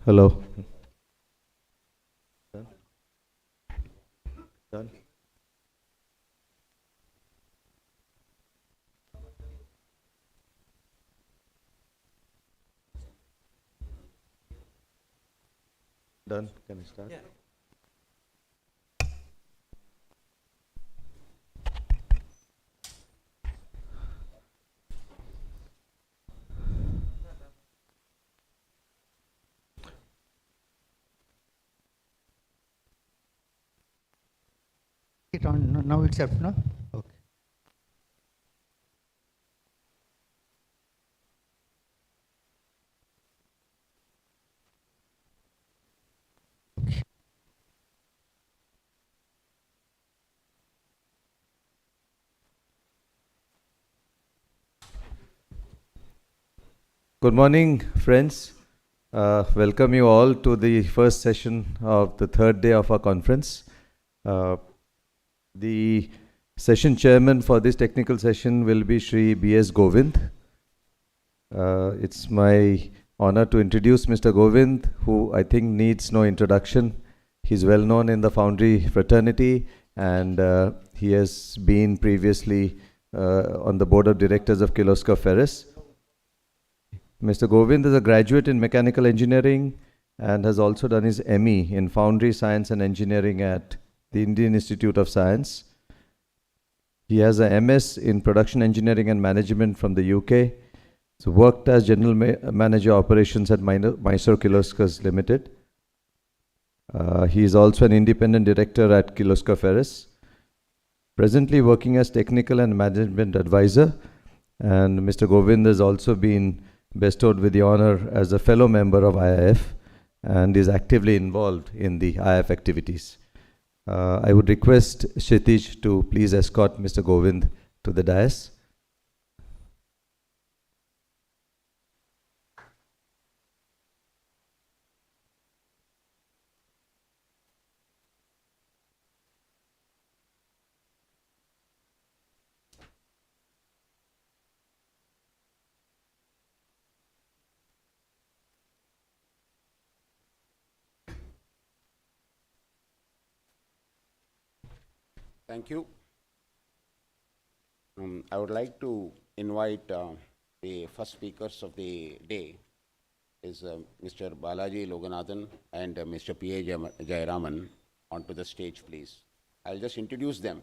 Hello. Done? Done? Done? Can I start? Yeah. It on now it's up, no? Okay. Good morning, friends. Welcome you all to the first session of the third day of our conference. The session chairman for this technical session will be Shri B.S. Govind. It's my honor to introduce Mr. Govind, who I think needs no introduction. He's well known in the Foundry fraternity, and he has been previously on the board of directors of Kirloskar Ferris. Mr. Govind is a graduate in mechanical engineering and has also done his ME in Foundry Science and Engineering at the Indian Institute of Science. He has a MS in Production Engineering and Management from the UK. So worked as General Manager Operations at Mysore Kirloskar Limited. He is also an independent director at Kirloskar Ferris. Presently working as Technical and Management Advisor. And Mr. Govind has also been bestowed with the honor as a fellow member of IIF and is actively involved in the IIF activities. I would request Kshitij to please escort Mr. Govind to the dais. Thank you. I would like to invite the first speakers of the day is Mr. Balaji Loganathan and Mr. P.A. Jayaraman onto the stage, please. I'll just introduce them.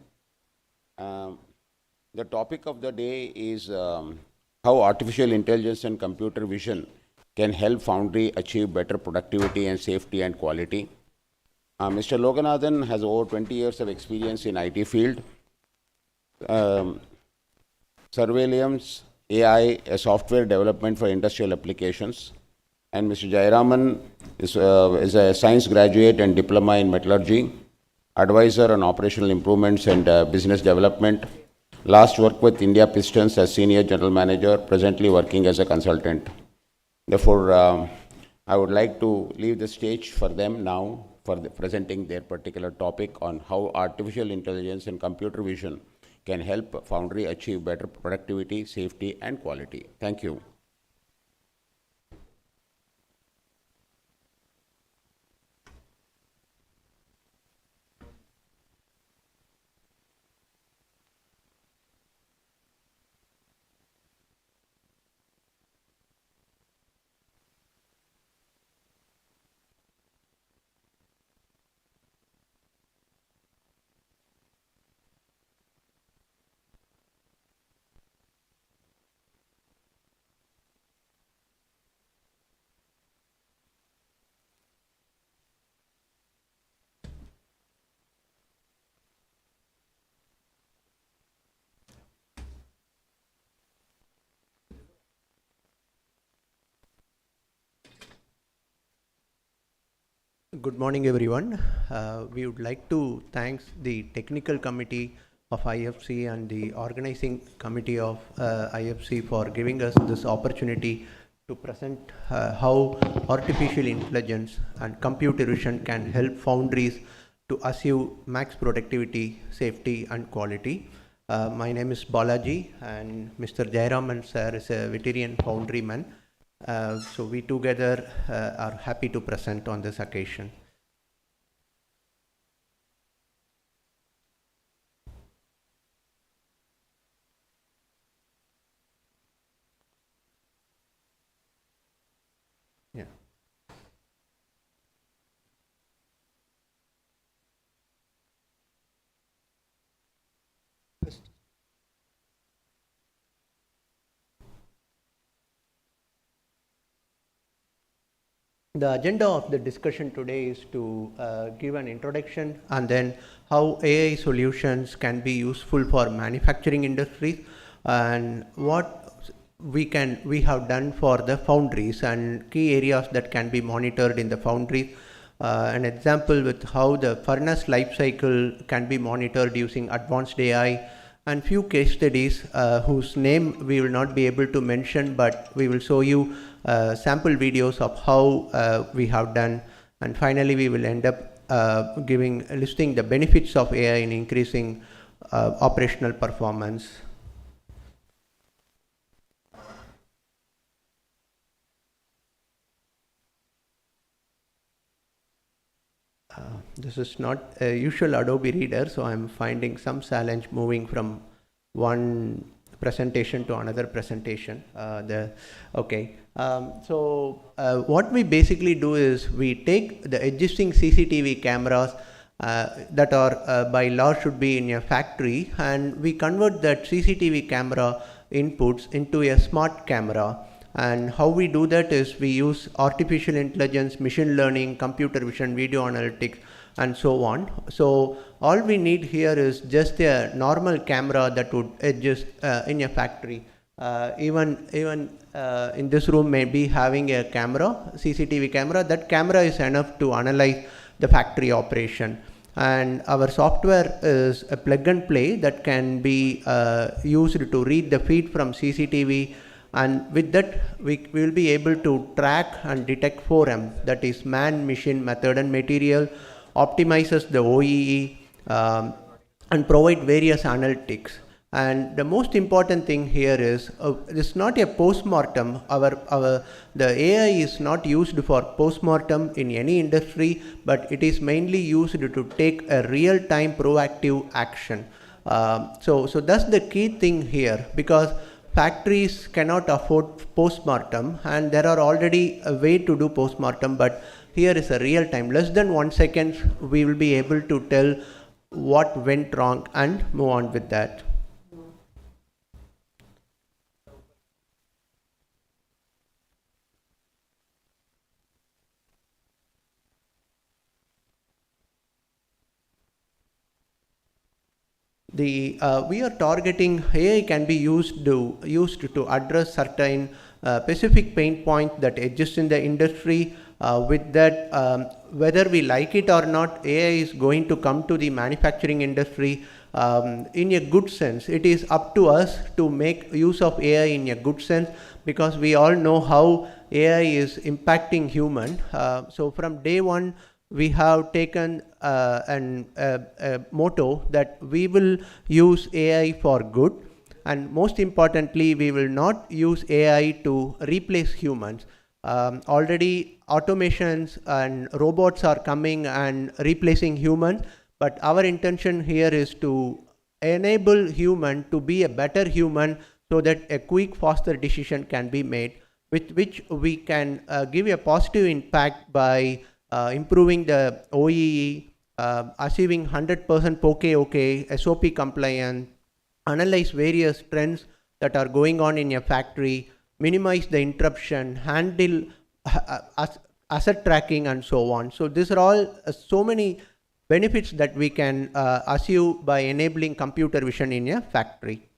The topic of the day is how artificial intelligence and computer vision can help Foundry achieve better productivity and safety and quality. Mr. Loganathan has over 20 years of experience in IT field, surveillance, AI, software development for industrial applications. And Mr. Jayaraman is a science graduate and diploma in metallurgy, advisor on operational improvements and business development. Last worked with India Pistons as senior general manager, presently working as a consultant. Therefore, I would like to leave the stage for them now for presenting their particular topic on how artificial intelligence and computer vision can help Foundry achieve better productivity, safety, and quality. Thank you. Good morning, everyone. We would like to thank the technical committee of IFC and the organizing committee of IFC for giving us this opportunity to present how artificial intelligence and computer vision can help foundries to achieve max productivity, safety, and quality. My name is Balaji, and Mr. Jayaraman sir is a veteran foundryman. So we together are happy to present on this occasion. Yeah. The agenda of the discussion today is to give an introduction and then how AI solutions can be useful for manufacturing industries and what we have done for the foundries and key areas that can be monitored in the foundries. An example with how the furnace life cycle can be monitored using advanced AI, and few case studies whose name we will not be able to mention, but we will show you sample videos of how we have done, and finally we will end up listing the benefits of AI in increasing operational performance. This is not a usual Adobe Reader, so I'm finding some challenge moving from one presentation to another presentation. What we basically do is we take the existing CCTV cameras that are by law should be in a factory, and we convert that CCTV camera inputs into a smart camera. And how we do that is we use artificial intelligence, machine learning, computer vision, video analytics, and so on. So all we need here is just a normal camera that would exist in a factory. Even in this room may be having a camera, CCTV camera. That camera is enough to analyze the factory operation. And our software is a plug and play that can be used to read the feed from CCTV, and with that we will be able to track and detect 4M, that is man, machine, method and material, optimizes the OEE and provide various analytics. And the most important thing here is it's not a post-mortem. The AI is not used for post-mortem in any industry, but it is mainly used to take a real-time proactive action. So that's the key thing here, because factories cannot afford post-mortem, and there are already a way to do post-mortem, but here is a real time, less than 1 second we will be able to tell what went wrong and move on with that. We are targeting AI can be used to address certain specific pain points that exist in the industry. With that, whether we like it or not, AI is going to come to the manufacturing industry in a good sense. It is up to us to make use of AI in a good sense, because we all know how AI is impacting human. So from day one, we have taken a motto that we will use AI for good, and most importantly, we will not use AI to replace humans. Already automations and robots are coming and replacing humans, but our intention here is to enable human to be a better human, so that a quick, faster decision can be made, with which we can give a positive impact by improving the OEE, achieving 100% OK, SOP compliance, analyze various trends that are going on in a factory, minimize the interruption, handle asset tracking, and so on. So these are all so many benefits that we can achieve by enabling computer vision in a factory.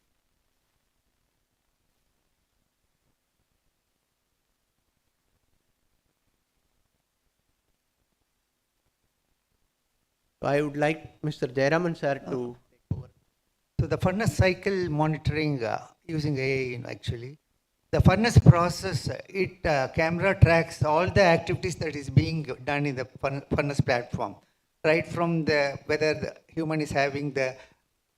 I would like Mr. Jayaraman sir to take over. So the furnace cycle monitoring using AI actually. The furnace process, camera tracks all the activities that is being done in the furnace platform, right from whether the human is having the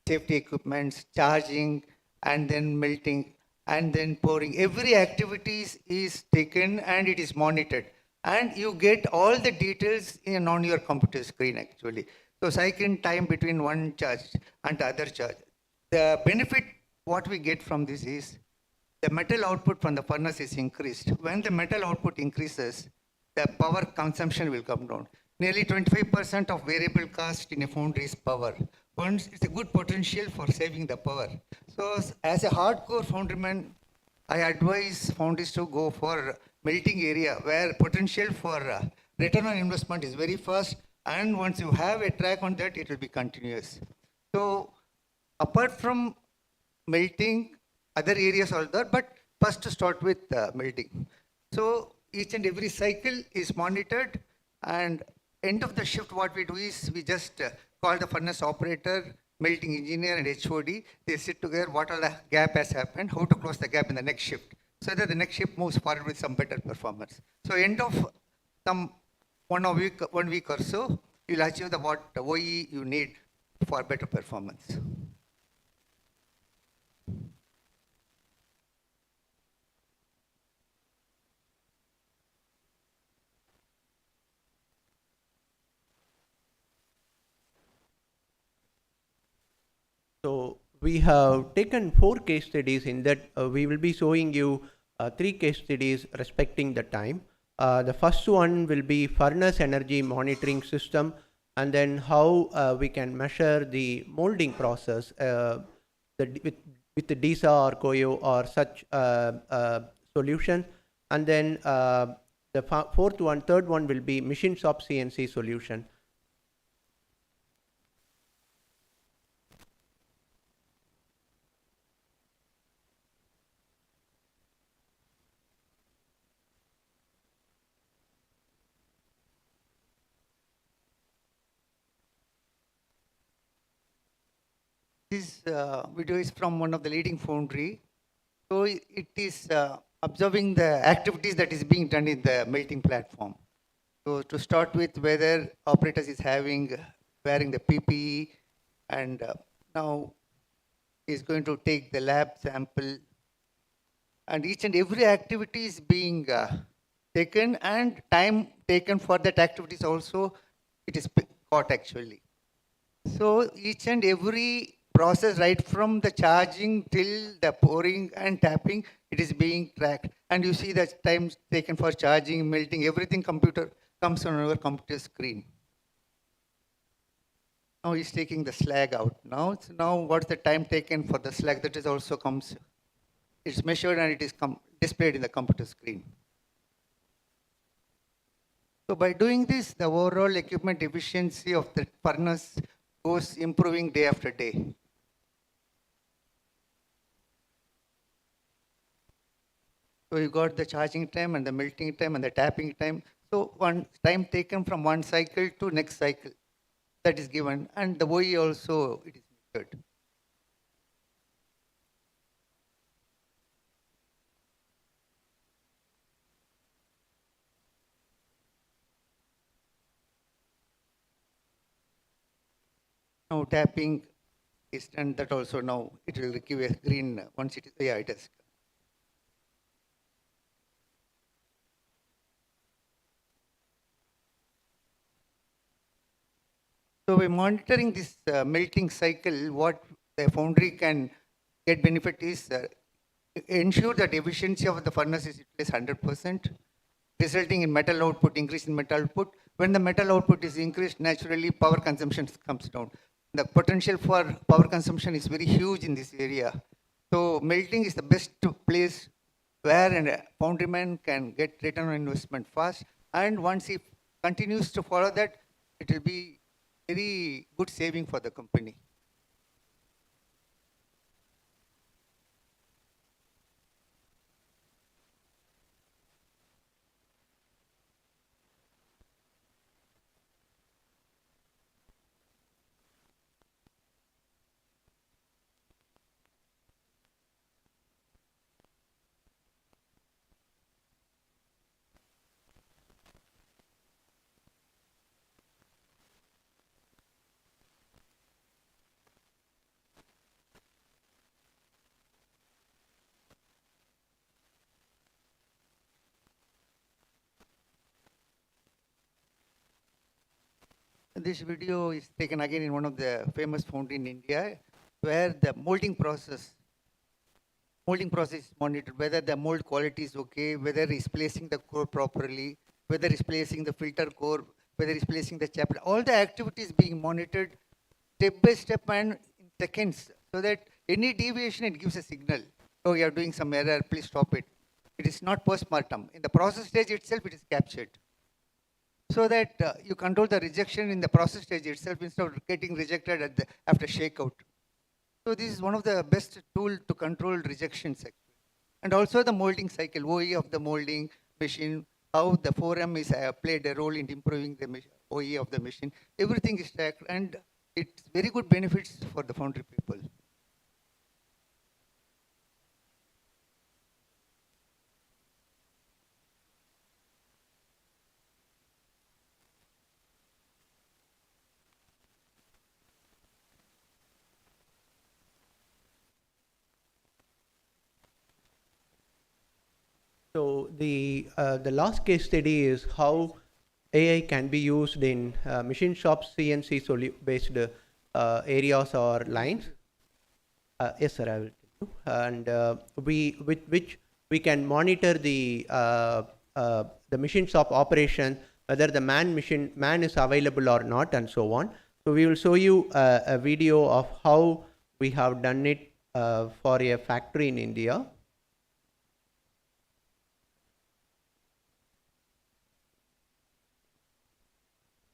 safety equipments, charging, and then melting, and then pouring. Every activities is taken and it is monitored. And you get all the details on your computer screen actually. So cycling time between one charge and the other charge. The benefit what we get from this is the metal output from the furnace is increased. When the metal output increases, the power consumption will come down. Nearly 25% of variable cost in a foundry is power. Once it's a good potential for saving the power. So as a hardcore foundryman, I advise foundries to go for melting area where potential for return on investment is very fast, and once you have a track on that, it will be continuous. So apart from melting, other areas are there, but first to start with melting. So each and every cycle is monitored, and end of the shift what we do is we just call the furnace operator, melting engineer and HOD. They sit together, what all the gap has happened, how to close the gap in the next shift, so that the next shift moves forward with some better performance. So end of some 1 week or so, you'll achieve the what OE you need for better performance. So we have taken 4 case studies. In that we will be showing you 3 case studies respecting the time. The first one will be furnace energy monitoring system, and then how we can measure the molding process with the DISA or COYO or such solution. And then the third one will be machine shop CNC solution. This video is from one of the leading foundry. So it is observing the activities that is being done in the melting platform. So to start with, whether operators is wearing the PPE, and now is going to take the lab sample, and each and every activity is being taken, and time taken for that activities also it is caught actually. So each and every process, right from the charging till the pouring and tapping, it is being tracked. And you see the time taken for charging, melting, everything computer comes on our computer screen. Now he's taking the slag out. Now what's the time taken for the slag? That is also comes. It's measured and it is displayed in the computer screen. So by doing this, the overall equipment efficiency of the furnace goes improving day after day. So you got the charging time and the melting time and the tapping time. So one time taken from one cycle to next cycle, that is given, and the OE also it is measured. Now tapping is done, that also now it will give a green once it is, yeah, it is. So by monitoring this melting cycle, what the foundry can get benefit is ensure that efficiency of the furnace is at least 100%, resulting in metal output, increase in metal output. When the metal output is increased, naturally power consumption comes down. The potential for power consumption is very huge in this area. So melting is the best place where a foundryman can get return on investment fast. And once he continues to follow that, it will be very good saving for the company. This video is taken again in one of the famous foundry in India, where the molding process is monitored, whether the mold quality is okay, whether it's placing the core properly, whether it's placing the filter core, whether it's placing the chapter. All the activities being monitored step by step and in seconds, so that any deviation, it gives a signal. Oh, you are doing some error, please stop it. It is not post-mortem. In the process stage itself, it is captured. So that you control the rejection in the process stage itself instead of getting rejected after shakeout. So this is one of the best tool to control rejections actually. And also the molding cycle, OE of the molding machine, how the 4M is played a role in improving the OE of the machine. Everything is tracked and it's very good benefits for the foundry people. So the last case study is how AI can be used in machine shop CNC based areas or lines. Yes, sir, I will tell you. And with which we can monitor the machine shop operation, whether the man is available or not, and so on. So we will show you a video of how we have done it for a factory in India.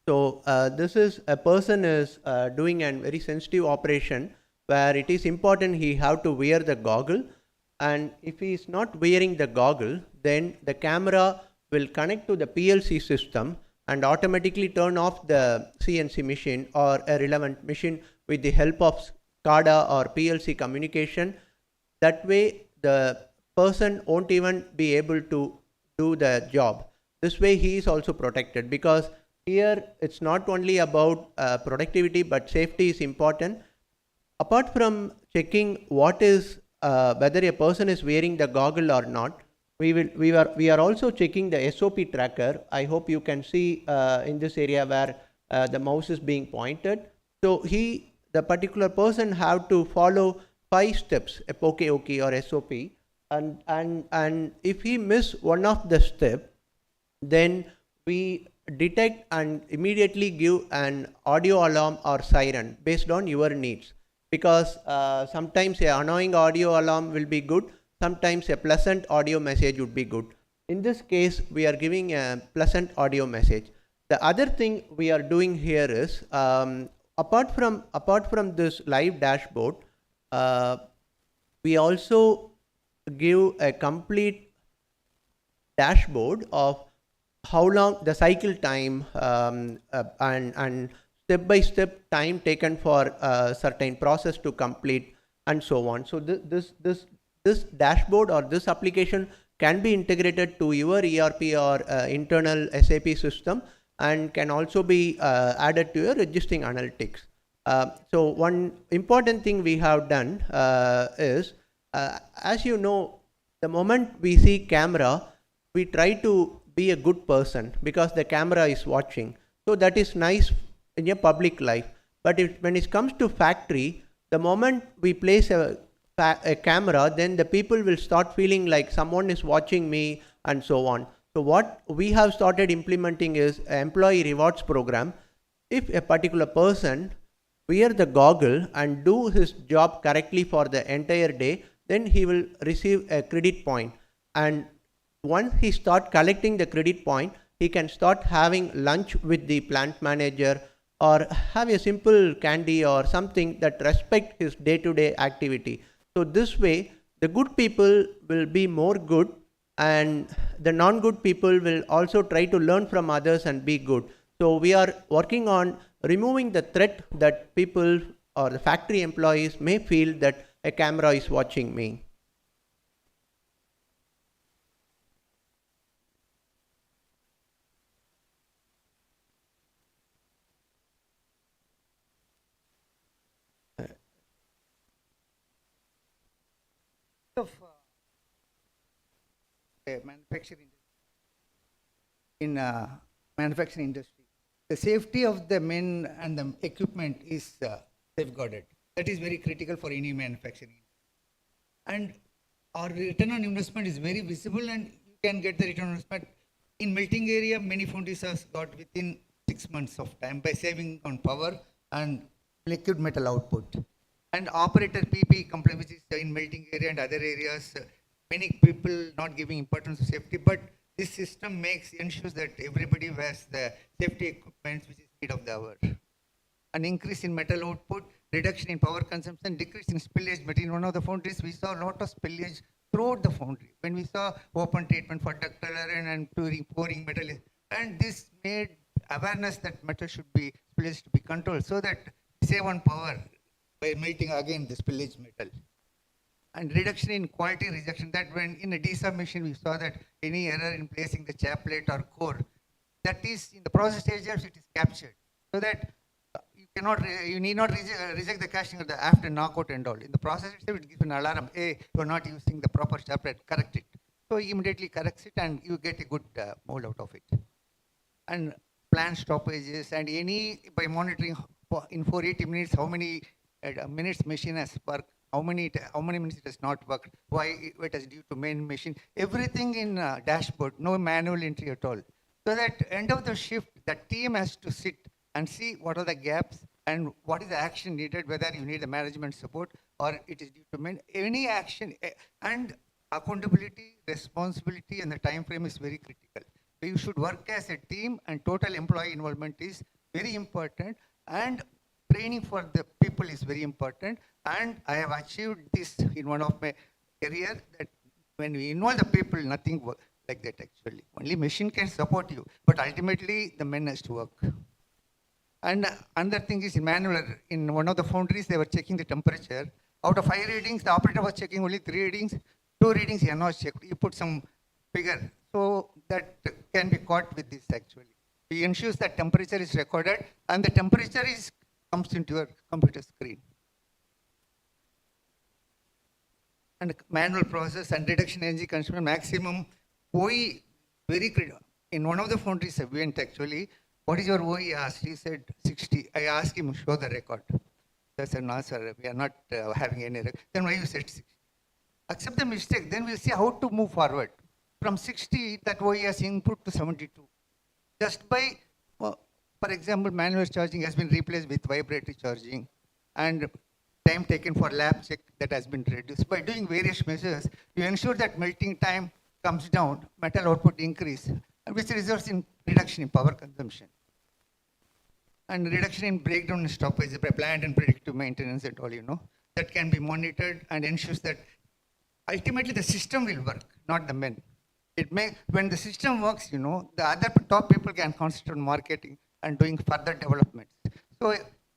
So this is a person is doing a very sensitive operation where it is important he have to wear the goggle, and if he is not wearing the goggle, then the camera will connect to the PLC system and automatically turn off the CNC machine or a relevant machine with the help of SCADA or PLC communication. That way the person won't even be able to do the job. This way he is also protected, because here it's not only about productivity, but safety is important. Apart from checking what is whether a person is wearing the goggle or not, we are also checking the SOP tracker. I hope you can see in this area where the mouse is being pointed. So the particular person have to follow 5 steps, OK or SOP, and if he miss one of the step, then we detect and immediately give an audio alarm or siren based on your needs, because sometimes an annoying audio alarm will be good, sometimes a pleasant audio message would be good. In this case, we are giving a pleasant audio message. The other thing we are doing here is apart from this live dashboard, we also give a complete dashboard of how long the cycle time and step-by-step time taken for a certain process to complete, and so on. So this dashboard or this application can be integrated to your ERP or internal SAP system, and can also be added to your registering analytics. So one important thing we have done is, as you know, the moment we see camera, we try to be a good person because the camera is watching. So that is nice in your public life. But when it comes to factory, the moment we place a camera, then the people will start feeling like someone is watching me, and so on. So what we have started implementing is an employee rewards program. If a particular person wear the goggle and do his job correctly for the entire day, then he will receive a credit point. And once he start collecting the credit point, he can start having lunch with the plant manager, or have a simple candy or something that respect his day-to-day activity. So this way, the good people will be more good, and the non-good people will also try to learn from others and be good. So we are working on removing the threat that people or the factory employees may feel that a camera is watching me. Of manufacturing in manufacturing industry, the safety of the men and the equipment is safeguarded. That is very critical for any manufacturing. And our return on investment is very visible, and you can get the return on investment. In melting area, many foundries have got within 6 months of time by saving on power and liquid metal output. And operator PP complaint, which is in melting area and other areas, many people not giving importance to safety, but this system ensures that everybody wears the safety equipment which is need of the hour. An increase in metal output, reduction in power consumption, decrease in spillage. But in one of the foundries, we saw a lot of spillage throughout the foundry. When we saw open treatment for ductile iron and pouring metal, and this made awareness that metal should be spillage to be controlled, so that save on power by melting again the spillage metal. And reduction in quality rejection, that when in a desub machine we saw that any error in placing the chaplet or core, that is in the process stages it is captured, so that you need not reject the casting after knockout and all. In the process itself it gives an alarm, hey, you are not using the proper chaplet, correct it. So he immediately corrects it and you get a good mold out of it. And plan stoppages and by monitoring in 480 minutes how many minutes machine has worked, how many minutes it has not worked, why it is due to main machine, everything in dashboard, no manual entry at all. So that end of the shift, the team has to sit and see what are the gaps and what is the action needed, whether you need the management support or it is due to any action. And accountability, responsibility, and the time frame is very critical. So you should work as a team, and total employee involvement is very important, and training for the people is very important. And I have achieved this in one of my career, that when we involve the people, nothing works like that actually. Only machine can support you, but ultimately the men has to work. And another thing is in manual, in one of the foundries, they were checking the temperature. Out of 5 readings, the operator was checking only 3 readings. 2 readings he had not checked. You put some figure. So that can be caught with this actually. He ensures that temperature is recorded and the temperature comes into your computer screen. And manual process and reduction energy consumption maximum OE, very critical. In one of the foundries I went actually, what is your OE asked? He said 60. I asked him, show the record. I said, no sir, we are not having any record. Then why you said 60? Accept the mistake, then we'll see how to move forward. From 60, that OE has input to 72. Just by, for example, manual charging has been replaced with vibratory charging, and time taken for lab check that has been reduced. By doing various measures, you ensure that melting time comes down, metal output increase, which results in reduction in power consumption. And reduction in breakdown and stoppage by plant and predictive maintenance and all, that can be monitored and ensures that ultimately the system will work, not the men. When the system works, the other top people can concentrate on marketing and doing further development. So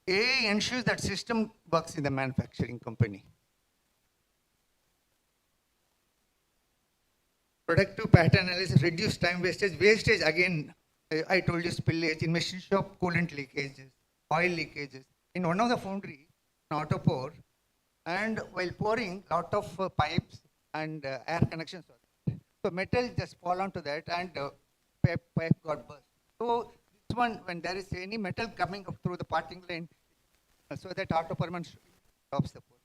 AI ensures that system works in the manufacturing company. Productive pattern analysis, reduce time wastage. Wastage, again, I told you spillage, in machine shop, coolant leakages, oil leakages. In one of the foundry, auto pour, and while pouring, lot of pipes and air connections. So metal just fall onto that and pipe got burst. So this one, when there is any metal coming up through the parting line, so that auto permanent stops the pour.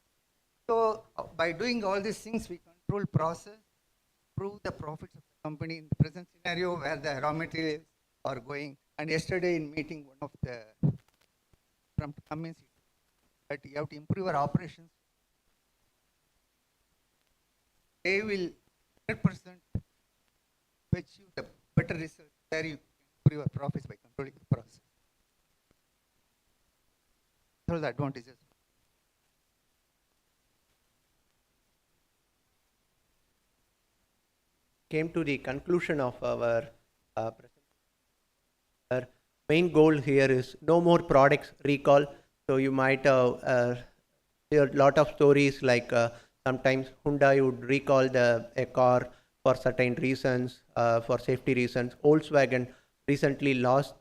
So by doing all these things, we control process, improve the profits of the company in the present scenario where the raw materials are going. And yesterday in meeting one of the from Cummins, that you have to improve our operations. They will 100% achieve the better result where you improve your profits by controlling the process. Those are the advantages. Came to the conclusion of our presentation. Our main goal here is no more products recall. So you might hear a lot of stories like sometimes Hyundai would recall a car for certain reasons, for safety reasons. Volkswagen recently lost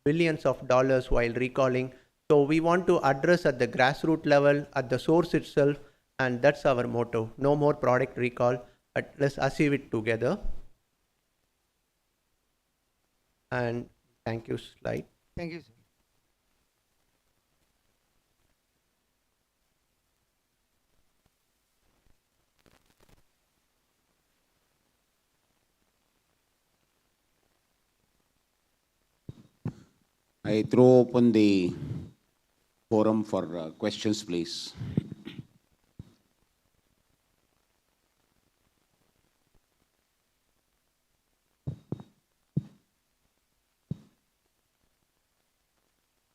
billions of dollars while recalling. So we want to address at the grassroots level, at the source itself, and that's our motto. No more product recall, but let's achieve it together. And thank you, slide. Thank you, sir. I throw open the forum for questions, please.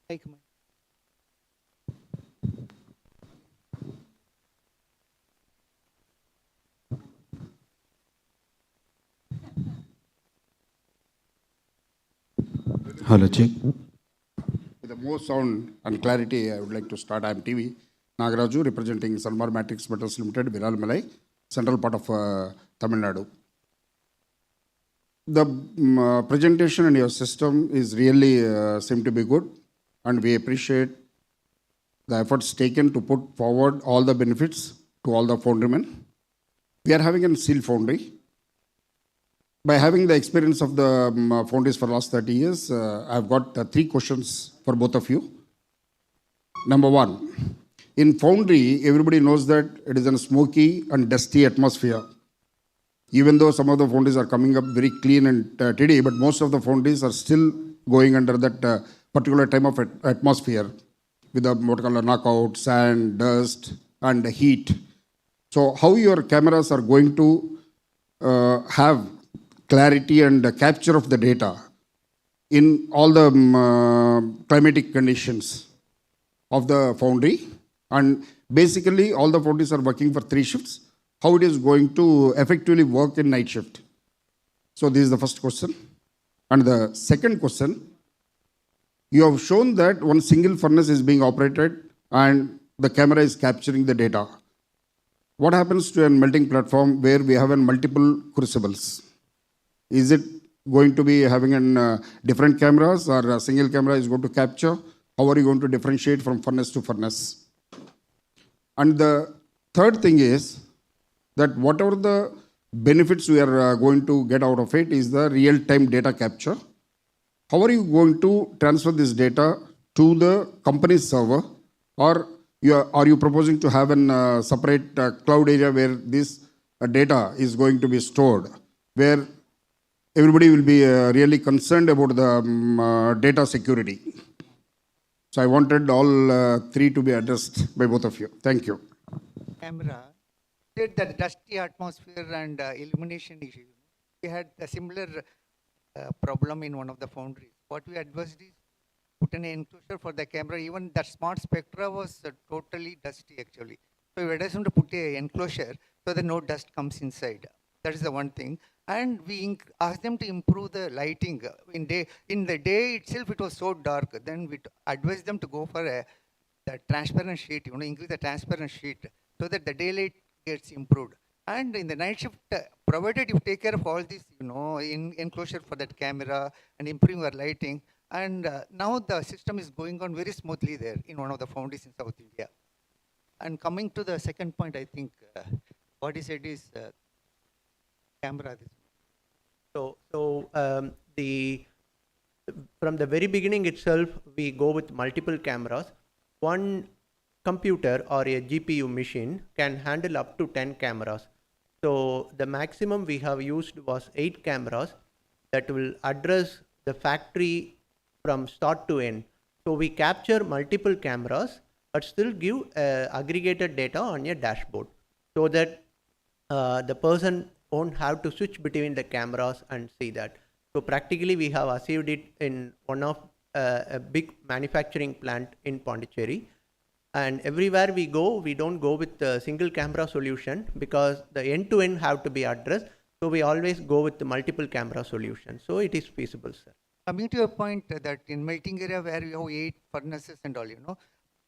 Like my- Hello, check. With the more sound and clarity, I would like to start. I am TV Nagaraju, representing Salmar Matrix Metals Limited, Viral Malai, central part of Tamil Nadu. The presentation in your system is really seem to be good, and we appreciate the efforts taken to put forward all the benefits to all the foundrymen. We are having a seal foundry. By having the experience of the foundries for the last 30 years, I've got 3 questions for both of you. Number one, in foundry, everybody knows that it is in a smoky and dusty atmosphere. Even though some of the foundries are coming up very clean and tidy, but most of the foundries are still going under that particular type of atmosphere with the what called knockout, sand, dust, and the heat. So how your cameras are going to have clarity and capture of the data in all the climatic conditions of the foundry, and basically all the foundries are working for 3 shifts, how it is going to effectively work in night shift. So this is the first question. And the second question, you have shown that one single furnace is being operated and the camera is capturing the data. What happens to a melting platform where we have multiple crucibles? Is it going to be having different cameras, or a single camera is going to capture? How are you going to differentiate from furnace to furnace? And the third thing is that whatever the benefits we are going to get out of it is the real-time data capture. How are you going to transfer this data to the company's server, or are you proposing to have a separate cloud area where this data is going to be stored, where everybody will be really concerned about the data security? So I wanted all 3 to be addressed by both of you. Thank you. Camera did that dusty atmosphere and illumination issue. We had a similar problem in one of the foundries. What we advised is put an enclosure for the camera. Even the smart spectra was totally dusty actually. So we advised them to put an enclosure so that no dust comes inside. That is the one thing. And we asked them to improve the lighting. In the day itself, it was so dark. Then we advised them to go for the transparent sheet, increase the transparent sheet so that the daylight gets improved. And in the night shift, provided you take care of all this, in enclosure for that camera and improving your lighting. And now the system is going on very smoothly there in one of the foundries in South India. And coming to the second point, I think what he said is camera. From the very beginning itself, we go with multiple cameras. One computer or a GPU machine can handle up to 10 cameras. So the maximum we have used was 8 cameras that will address the factory from start to end. So we capture multiple cameras but still give aggregated data on your dashboard so that the person won't have to switch between the cameras and see that. So practically we have achieved it in one of a big manufacturing plant in Pondicherry. And everywhere we go, we don't go with a single camera solution because the end-to-end have to be addressed. So we always go with the multiple camera solution. So it is feasible, sir. Coming to your point that in melting area where you have 8 furnaces and all,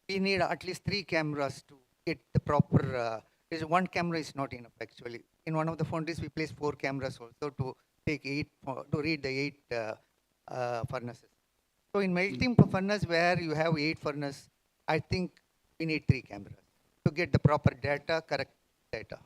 we need at least 3 cameras to get the proper, one camera is not enough actually. In one of the foundries, we place 4 cameras also to take 8, to read the 8 furnaces. So in melting furnace where you have 8 furnaces, I think we need 3 cameras to get the proper data, correct data.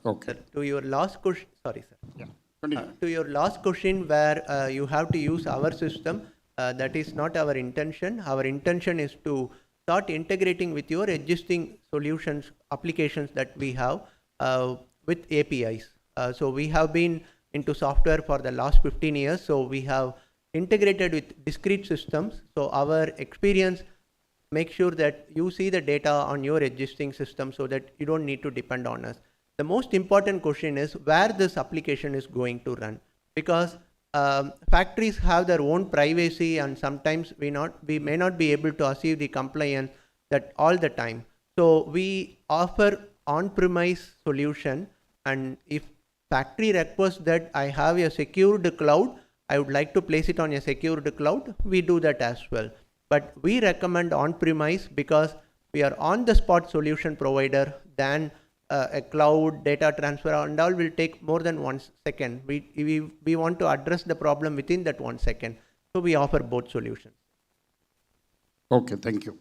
Okay. Sir, to your last question, sorry, sir. Yeah. Continue. To your last question where you have to use our system, That is not our intention. Our intention is to start integrating with your existing solutions, applications that we have with APIs. So we have been into software for the last 15 years. So we have integrated with discrete systems. So our experience make sure that you see the data on your existing system so that you don't need to depend on us. The most important question is where this application is going to run, because factories have their own privacy, and sometimes we may not be able to achieve the compliance that all the time. So we offer on-premise solution, and if factory requests that I have a secured cloud, I would like to place it on a secured cloud, we do that as well. But we recommend on-premise because we are on-the-spot solution provider than a cloud data transfer and all will take more than 1 second. We want to address the problem within that 1 second. So we offer both solutions. Okay, thank you.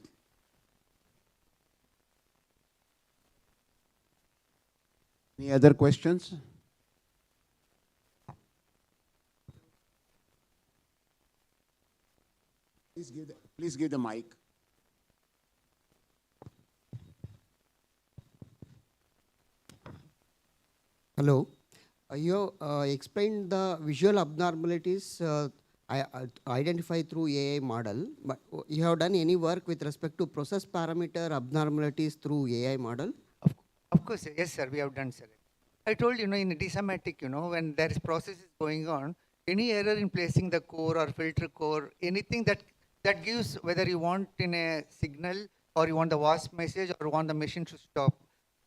Any other questions? Please give the mic. Hello. You explained the visual abnormalities identified through AI model, but you have done any work with respect to process parameter abnormalities through AI model? Of course, yes, sir, we have done, sir. I told in Dysomatic, when there is processes going on, any error in placing the core or filter core, anything that gives, whether you want in a signal or you want the WASP message or want the machine to stop,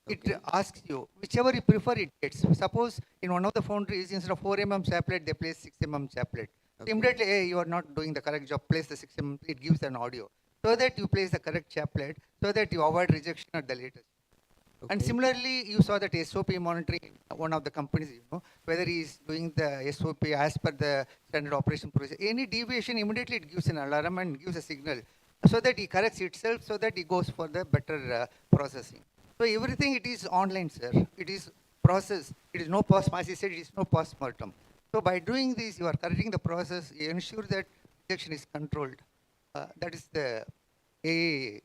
it asks you, whichever you prefer it gets. Suppose in one of the foundries, instead of 4 mm chaplet, they place 6 mm chaplet. So immediately, hey, you are not doing the correct job, place the 6 mm, it gives an audio. So that you place the correct chaplet, so that you avoid rejection at the latest. And similarly, you saw that SOP monitoring, one of the companies, whether he is doing the SOP as per the standard operation procedure. Any deviation, immediately it gives an alarm and gives a signal so that he corrects itself, so that he goes for the better processing. So everything, it is online, sir. It is process. It is no post, as he said, it is no post-mortem. So by doing this, you are correcting the process, you ensure that rejection is controlled. That is the AA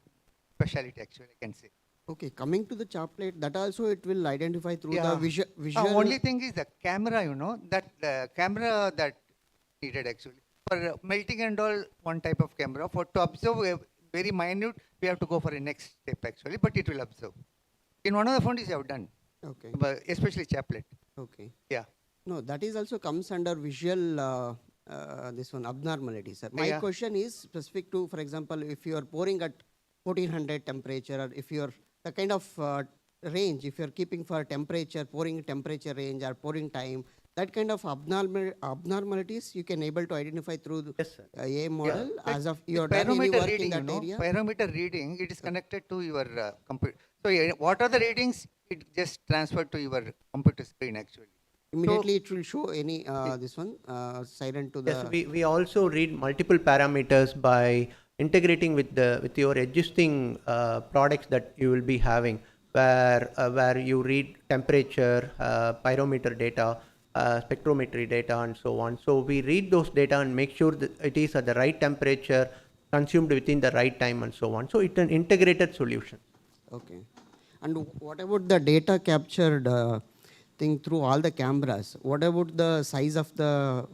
specialty, actually, I can say. Okay, coming to the chaplet, that also it will identify through the visual. Only thing is the camera, that the camera that needed actually. For melting and all, one type of camera. For to observe a very minute, we have to go for a next step actually, but it will observe. In one of the foundries, you have done. Okay. But especially chaplet. Okay. Yeah. No, that is also comes under visual, this one, abnormalities, sir. My question is specific to, for example, if you are pouring at 1400 temperature, or if you're the kind of range, if you're keeping for temperature, pouring temperature range or pouring time, that kind of abnormalities you can able to identify through the AI model as of your done any work in that area? Parameter reading, it is connected to your computer. So what are the readings? It just transferred to your computer screen actually. Immediately it will show any this one silent to the. Yes, we also read multiple parameters by integrating with your existing products that you will be having, where you read temperature, pyrometer data, spectrometry data, and so on. So we read those data and make sure that it is at the right temperature, consumed within the right time, and so on. So it's an integrated solution. Okay. And what about the data captured thing through all the cameras? What about the size of the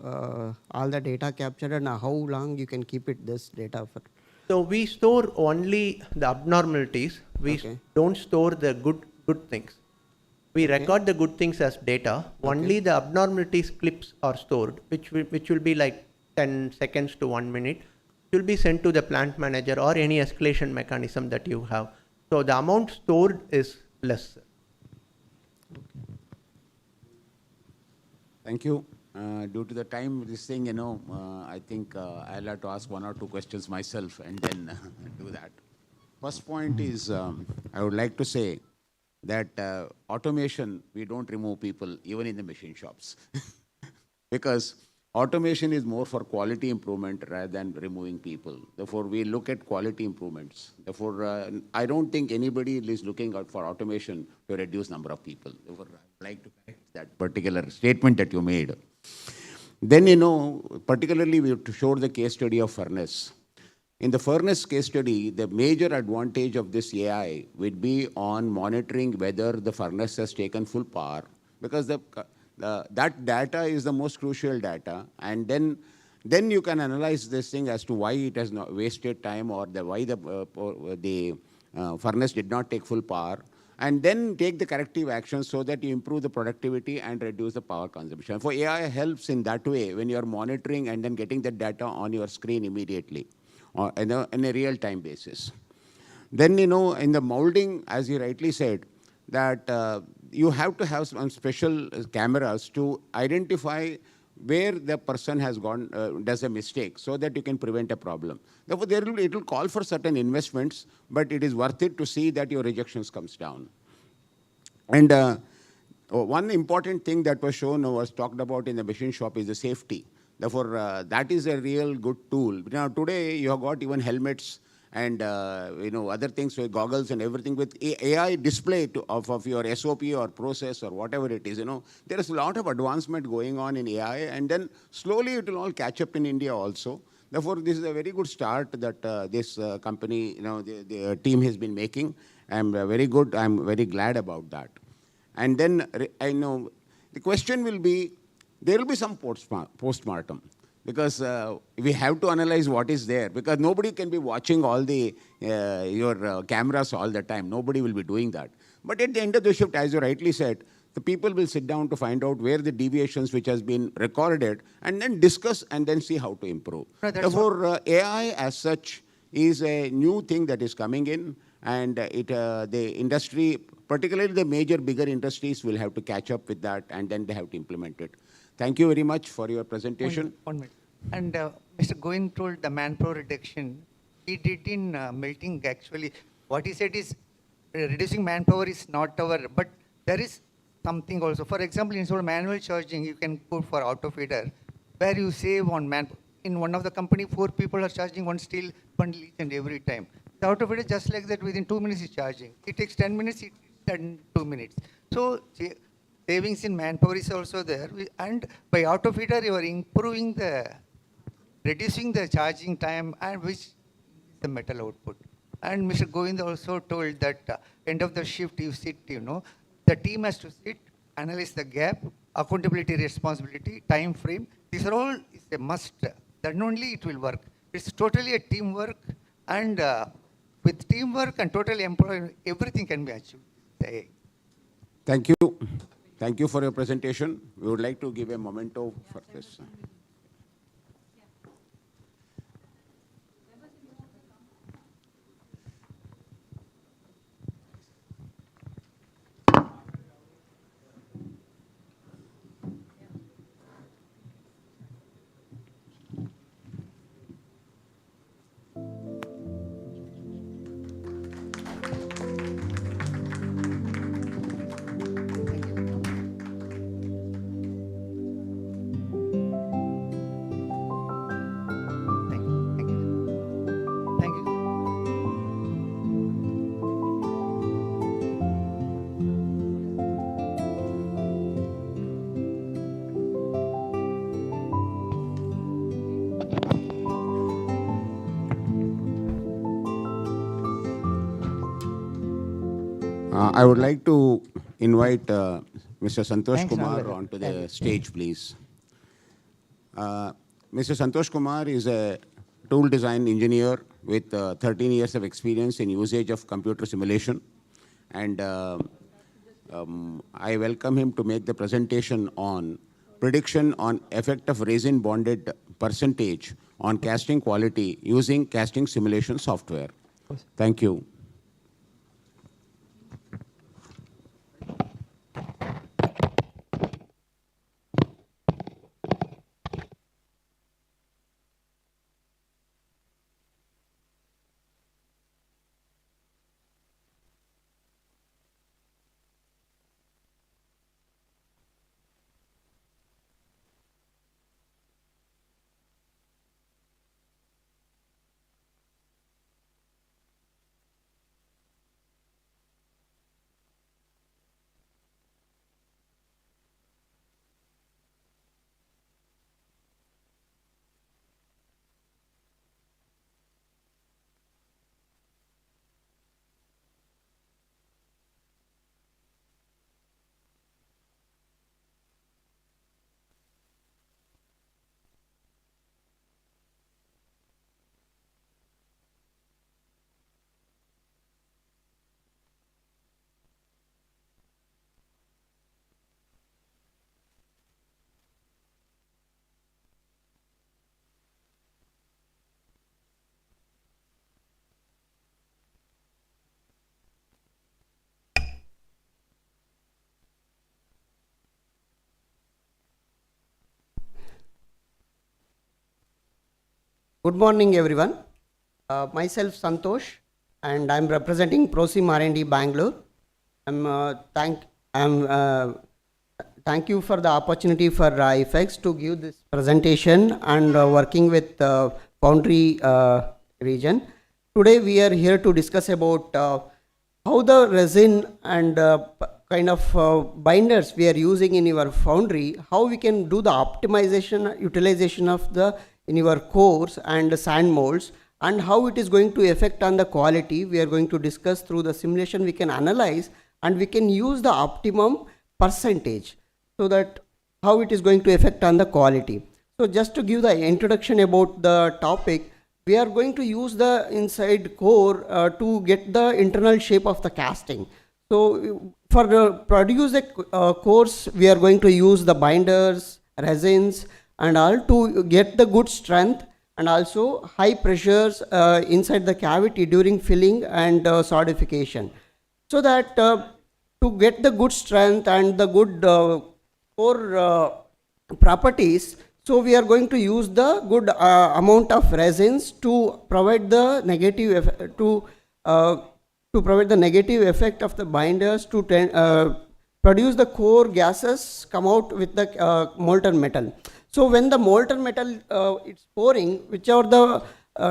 all the data captured, and how long you can keep it this data for? So we store only the abnormalities. We don't store the good things. We record the good things as data. Only the abnormalities clips are stored, which will be like 10 seconds to 1 minute. It will be sent to the plant manager or any escalation mechanism that you have. So the amount stored is less. Thank you. Due to the time, this thing, I think I'll have to ask 1 or 2 questions myself and then do that. First point is, I would like to say that automation, we don't remove people even in the machine shops. Because automation is more for quality improvement rather than removing people. Therefore, we look at quality improvements. Therefore, I don't think anybody is looking out for automation to reduce number of people. Therefore, I would like to correct that particular statement that you made. Then, you know, particularly we have to show the case study of furnace. In the furnace case study, the major advantage of this AI would be on monitoring whether the furnace has taken full power, because that data is the most crucial data. And then you can analyze this thing as to why it has not wasted time, or why the furnace did not take full power, and then take the corrective actions so that you improve the productivity and reduce the power consumption. For AI helps in that way when you are monitoring and then getting the data on your screen immediately, or in a real-time basis. Then, you know, in the molding, as you rightly said, that you have to have some special cameras to identify where the person has gone, does a mistake, so that you can prevent a problem. Therefore, it will call for certain investments, but it is worth it to see that your rejections comes down. And one important thing that was shown or was talked about in the machine shop is the safety. Therefore, that is a real good tool. Now, today you have got even helmets and you know, other things with goggles and everything with AI display of your SOP or process or whatever it is. You know, there is a lot of advancement going on in AI, and then slowly it will all catch up in India also. Therefore, this is a very good start that this company, you know, the team has been making. I'm very good. I'm very glad about that. And then I know the question will be, there will be some postmortem, because we have to analyze what is there, because nobody can be watching all the your cameras all the time. Nobody will be doing that. But at the end of the shift, as you rightly said, the people will sit down to find out where the deviations which has been recorded, and then discuss and then see how to improve. Therefore, AI as such is a new thing that is coming in, and the industry, particularly the major bigger industries, will have to catch up with that, and then they have to implement it. Thank you very much for your presentation. One minute. And Mr. Govind told the manpower reduction. He did in melting, actually. What he said is reducing manpower is not our, but there is something also. For example, instead of manual charging, you can put for auto feeder, where you save on manpower. In one of the company, 4 people are charging one steel bundle each and every time. The auto feeder, just like that, within 2 minutes is charging. It takes 10 minutes, it's done 2 minutes. So savings in manpower is also there. And by auto feeder, you are improving reducing the charging time, and which is the metal output. And Mr. Govind also told that end of the shift you sit, you know, the team has to sit, analyze the gap, accountability, responsibility, time frame. These are all is a must. Then only it will work. It's totally a teamwork, and with teamwork and total employee, everything can be achieved. Thank you. Thank you for your presentation. We would like to give a memento for this. Thank you. I would like to invite Mr. Santosh Thanks, Kumar Nanda. onto Thank the you. stage, please. Mr. Santosh Kumar is a tool design engineer with 13 years of experience in usage of computer simulation. And I welcome him to make the presentation on prediction on effect of resin bonded percentage on casting quality using casting simulation software. Thank you. Good morning, everyone. Myself Santosh, and I'm representing ProSim R&D Bangalore. Thank you for the opportunity for IFEX to give this presentation and working with Foundry region. Today we are here to discuss about how the resin and kind of binders we are using in your Foundry, how we can do the optimization, utilization of the in your cores and sand molds, and how it is going to affect on the quality. We are going to discuss through the simulation. We can analyze and we can use the optimum percentage, so that how it is going to affect on the quality. So just to give the introduction about the topic, we are going to use the inside core to get the internal shape of the casting. So for produce the cores, we are going to use the binders, resins, and all to get the good strength and also high pressures inside the cavity during filling and solidification. So that to get the good strength and the good core properties, so we are going to use the good amount of resins to provide the negative provide the negative effect of the binders to produce the core gases come out with the molten metal. So when the molten metal it's pouring, whichever the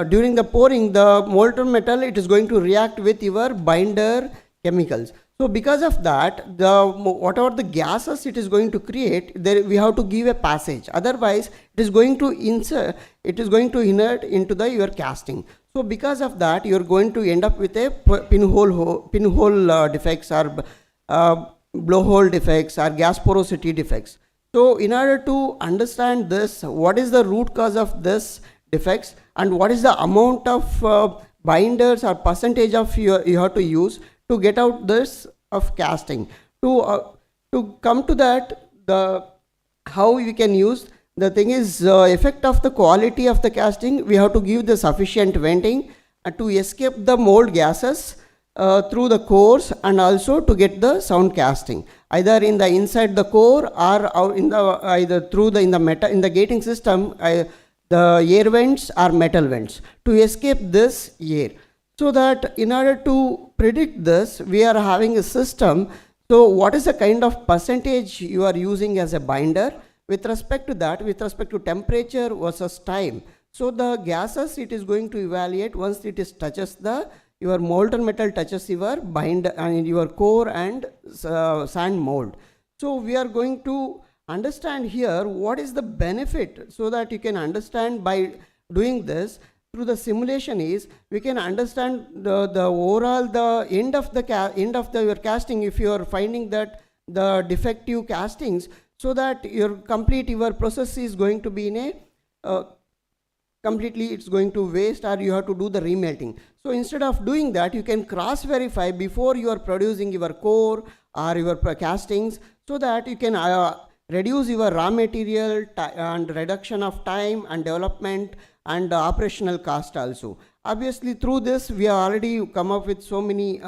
during the pouring, the molten metal, it is going to react with your binder chemicals. So because of that, whatever the gases it is going to create, there we have to give a passage. Otherwise, it is going to inert into your casting. So because of that, you are going to end up with a pinhole defects or blowhole defects or gas porosity defects. So in order to understand this, what is the root cause of this defects and what is the amount of binders or percentage of you have to use to get out this of casting. To come to that, how you can use, the thing is effect of the quality of the casting, we have to give the sufficient venting to escape the mold gases through the cores and also to get the sound casting, either in the inside the core or out in the either through the in the gating system, the air vents or metal vents to escape this air. So that in order to predict this, we are having a system. So what is the kind of percentage you are using as a binder with respect to that, with respect to temperature versus time. So the gases it is going to evaluate once it is touches your molten metal touches your binder and your core and sand mold. So we are going to understand here what is the benefit, so that you can understand by doing this through the simulation is we can understand the overall the end of your casting, if you are finding that the defective castings, so that your process is going to be in a completely it's going to waste, or you have to do the remelting. So instead of doing that, you can cross verify before you are producing your core or your castings, so that you can reduce your raw material and reduction of time and development and operational cost also. Obviously through this we have already come up with so many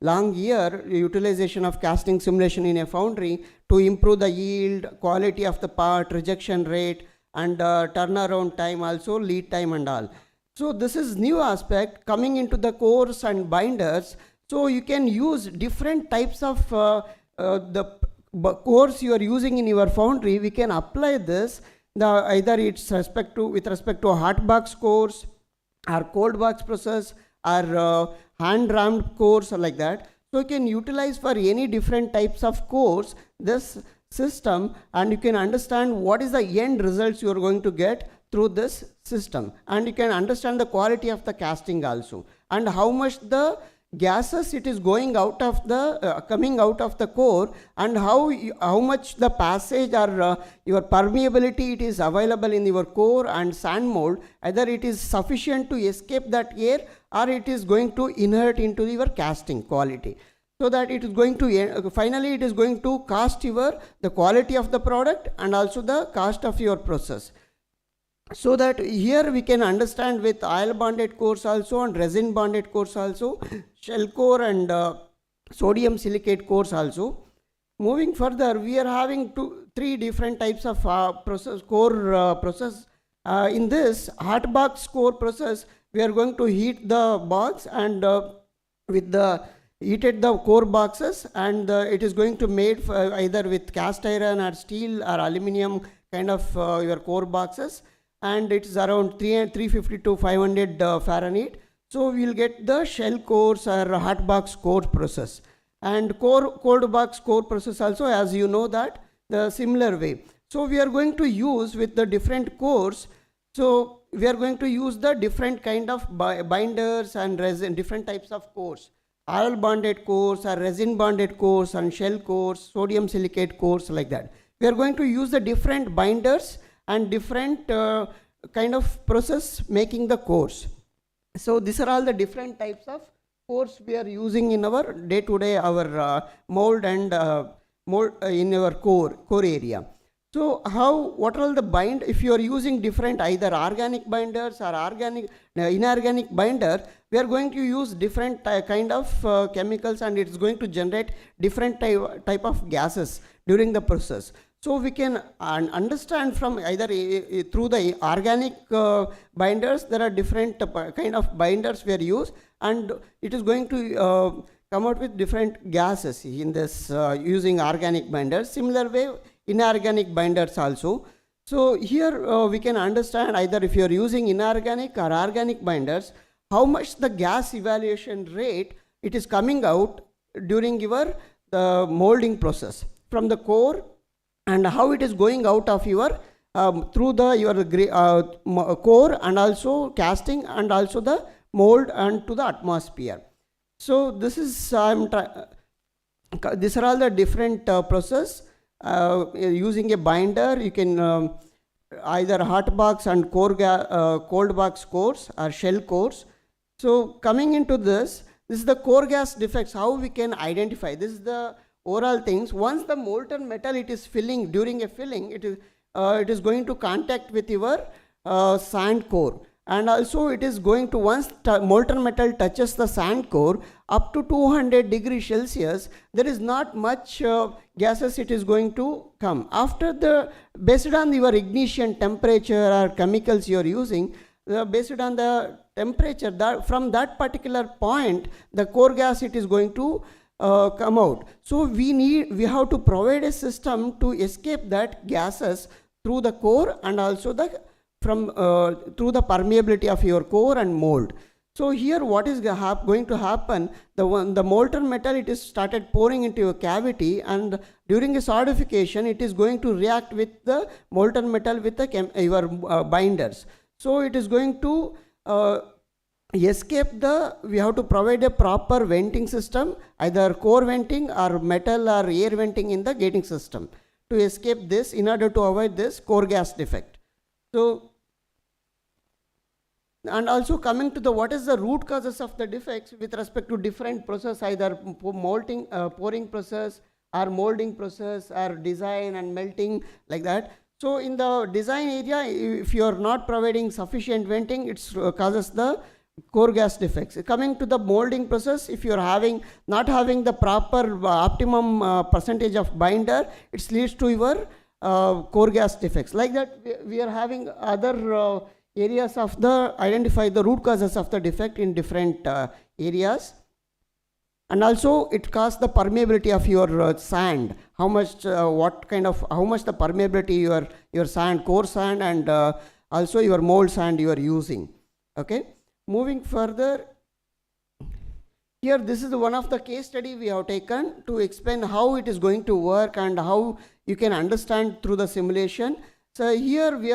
long year utilization of casting simulation in a foundry to improve the yield, quality of the part, rejection rate, and turnaround time also, lead time and all. So this is new aspect coming into the cores and binders. So you can use different types of the cores you are using in your foundry. We can apply this, either it's with respect to hot box cores or cold box process or hand rammed cores or like that. So you can utilize for any different types of cores this system, and you can understand what is the end results you are going to get through this system, and you can understand the quality of the casting also, and how much the gases it is going out of the coming out of the core, and how much the passage or your permeability it is available in your core and sand mold, either it is sufficient to escape that air or it is going to inert into your casting quality. So that it is going to finally it is going to cost the quality of the product and also the cost of your process. So that here we can understand with oil bonded cores also and resin bonded cores also, shell core and sodium silicate cores also. Moving further, we are having three different types of core process In this hot box core process, we are going to heat the box and with the heated the core boxes, and it is going to made either with cast iron or steel or aluminum kind of your core boxes, and it is around 350 to 500 Fahrenheit. So we will get the shell cores or hot box core process, and cold box core process also, as you know, that the similar way. So we are going to use with the different cores. So we are going to use the different kind of binders and resin, different types of cores, oil bonded cores or resin bonded cores and shell cores, sodium silicate cores, like that. We are going to use the different binders and different kind of process making the cores. So these are all the different types of cores we are using in our day-to-day, our mold and mold in our core area. So what are all the bind, if you are using different either organic binders or inorganic binder, we are going to use different kind of chemicals, and it's going to generate different type of gases during the process. So we can understand from either through the organic binders, there are different kind of binders we are used, and it is going to come out with different gases in this using organic binders. Similar way, inorganic binders also. So here we can understand either if you are using inorganic or organic binders, how much the gas evaluation rate it is coming out during your molding process from the core, and how it is going out of your through your core and also casting and also the mold and to the atmosphere. So this is these are all the different process. Using a binder, you can either hot box and cold box cores or shell cores. So coming into this is the core gas defects, how we can identify. This is the overall things. Once the molten metal it is filling, during a filling, it is going to contact with your sand core, and also it is going to, once molten metal touches the sand core up to 200 degrees Celsius, there is not much gases it is going to come. After based on your ignition temperature or chemicals you are using, based on the temperature, from that particular point, the core gas it is going to come out. So we have to provide a system to escape that gases through the core and also through the permeability of your core and mold. So here what is going to happen, the molten metal it is started pouring into your cavity, and during a solidification it is going to react with the molten metal with your binders. So it is going to escape we have to provide a proper venting system, either core venting or metal or air venting in the gating system to escape this in order to avoid this core gas defect. So, and also coming to what is the root causes of the defects with respect to different process, either pouring process or molding process or design and melting, like that. So in the design area, if you are not providing sufficient venting, it causes the core gas defects. Coming to the molding process, if you are not having the proper optimum percentage of binder, it leads to your core gas defects. Like that, we are having other areas of identify the root causes of the defect in different areas. And also it causes the permeability of your sand, how much how much the permeability your sand, core sand, and also your mold sand you are using. Okay, moving further, here this is one of the case study we have taken to explain how it is going to work and how you can understand through the simulation. So here we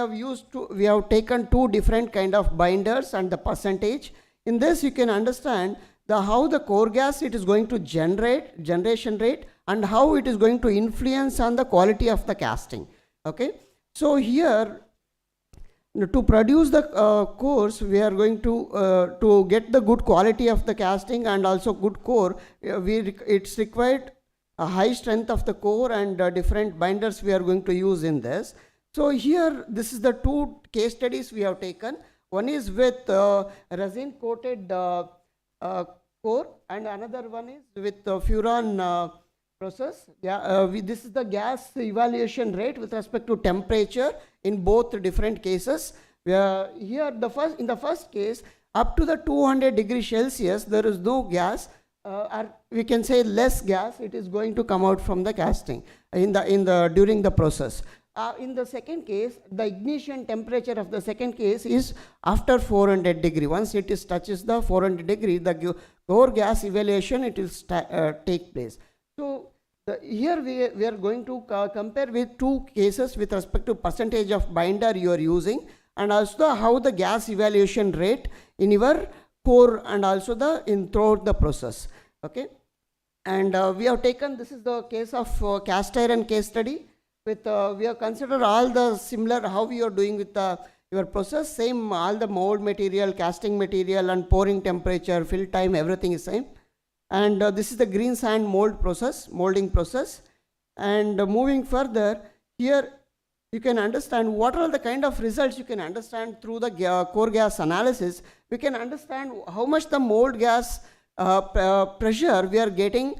have taken two different kind of binders and the percentage. In this you can understand how the core gas it is going to generation rate, and how it is going to influence on the quality of the casting. Okay, so here to produce the cores, we are going to get the good quality of the casting and also good core. It's required a high strength of the core and different binders we are going to use in this. So here this is the two case studies we have taken. One is with resin coated core, and another one is with furon process. This is the gas evaluation rate with respect to temperature in both different cases. Where here in the first case, up to the 200 degrees Celsius, there is no gas, or we can say less gas, it is going to come out from the casting during the process. In the second case, the ignition temperature of the second case is after 400 degree. Once it touches the 400 degree, the core gas evaluation, it will take place. So here we are going to compare with two cases with respect to percentage of binder you are using, and also how the gas evaluation rate in your core and also throughout the process. Okay, and we have taken, this is the case of cast iron case study. With we have considered all the similar how we are doing with your process, same, all the mold material, casting material, and pouring temperature, fill time, everything is same. And this is the green sand molding process. And moving further, here you can understand what are the kind of results you can understand through the core gas analysis. We can understand how much the mold gas pressure we are getting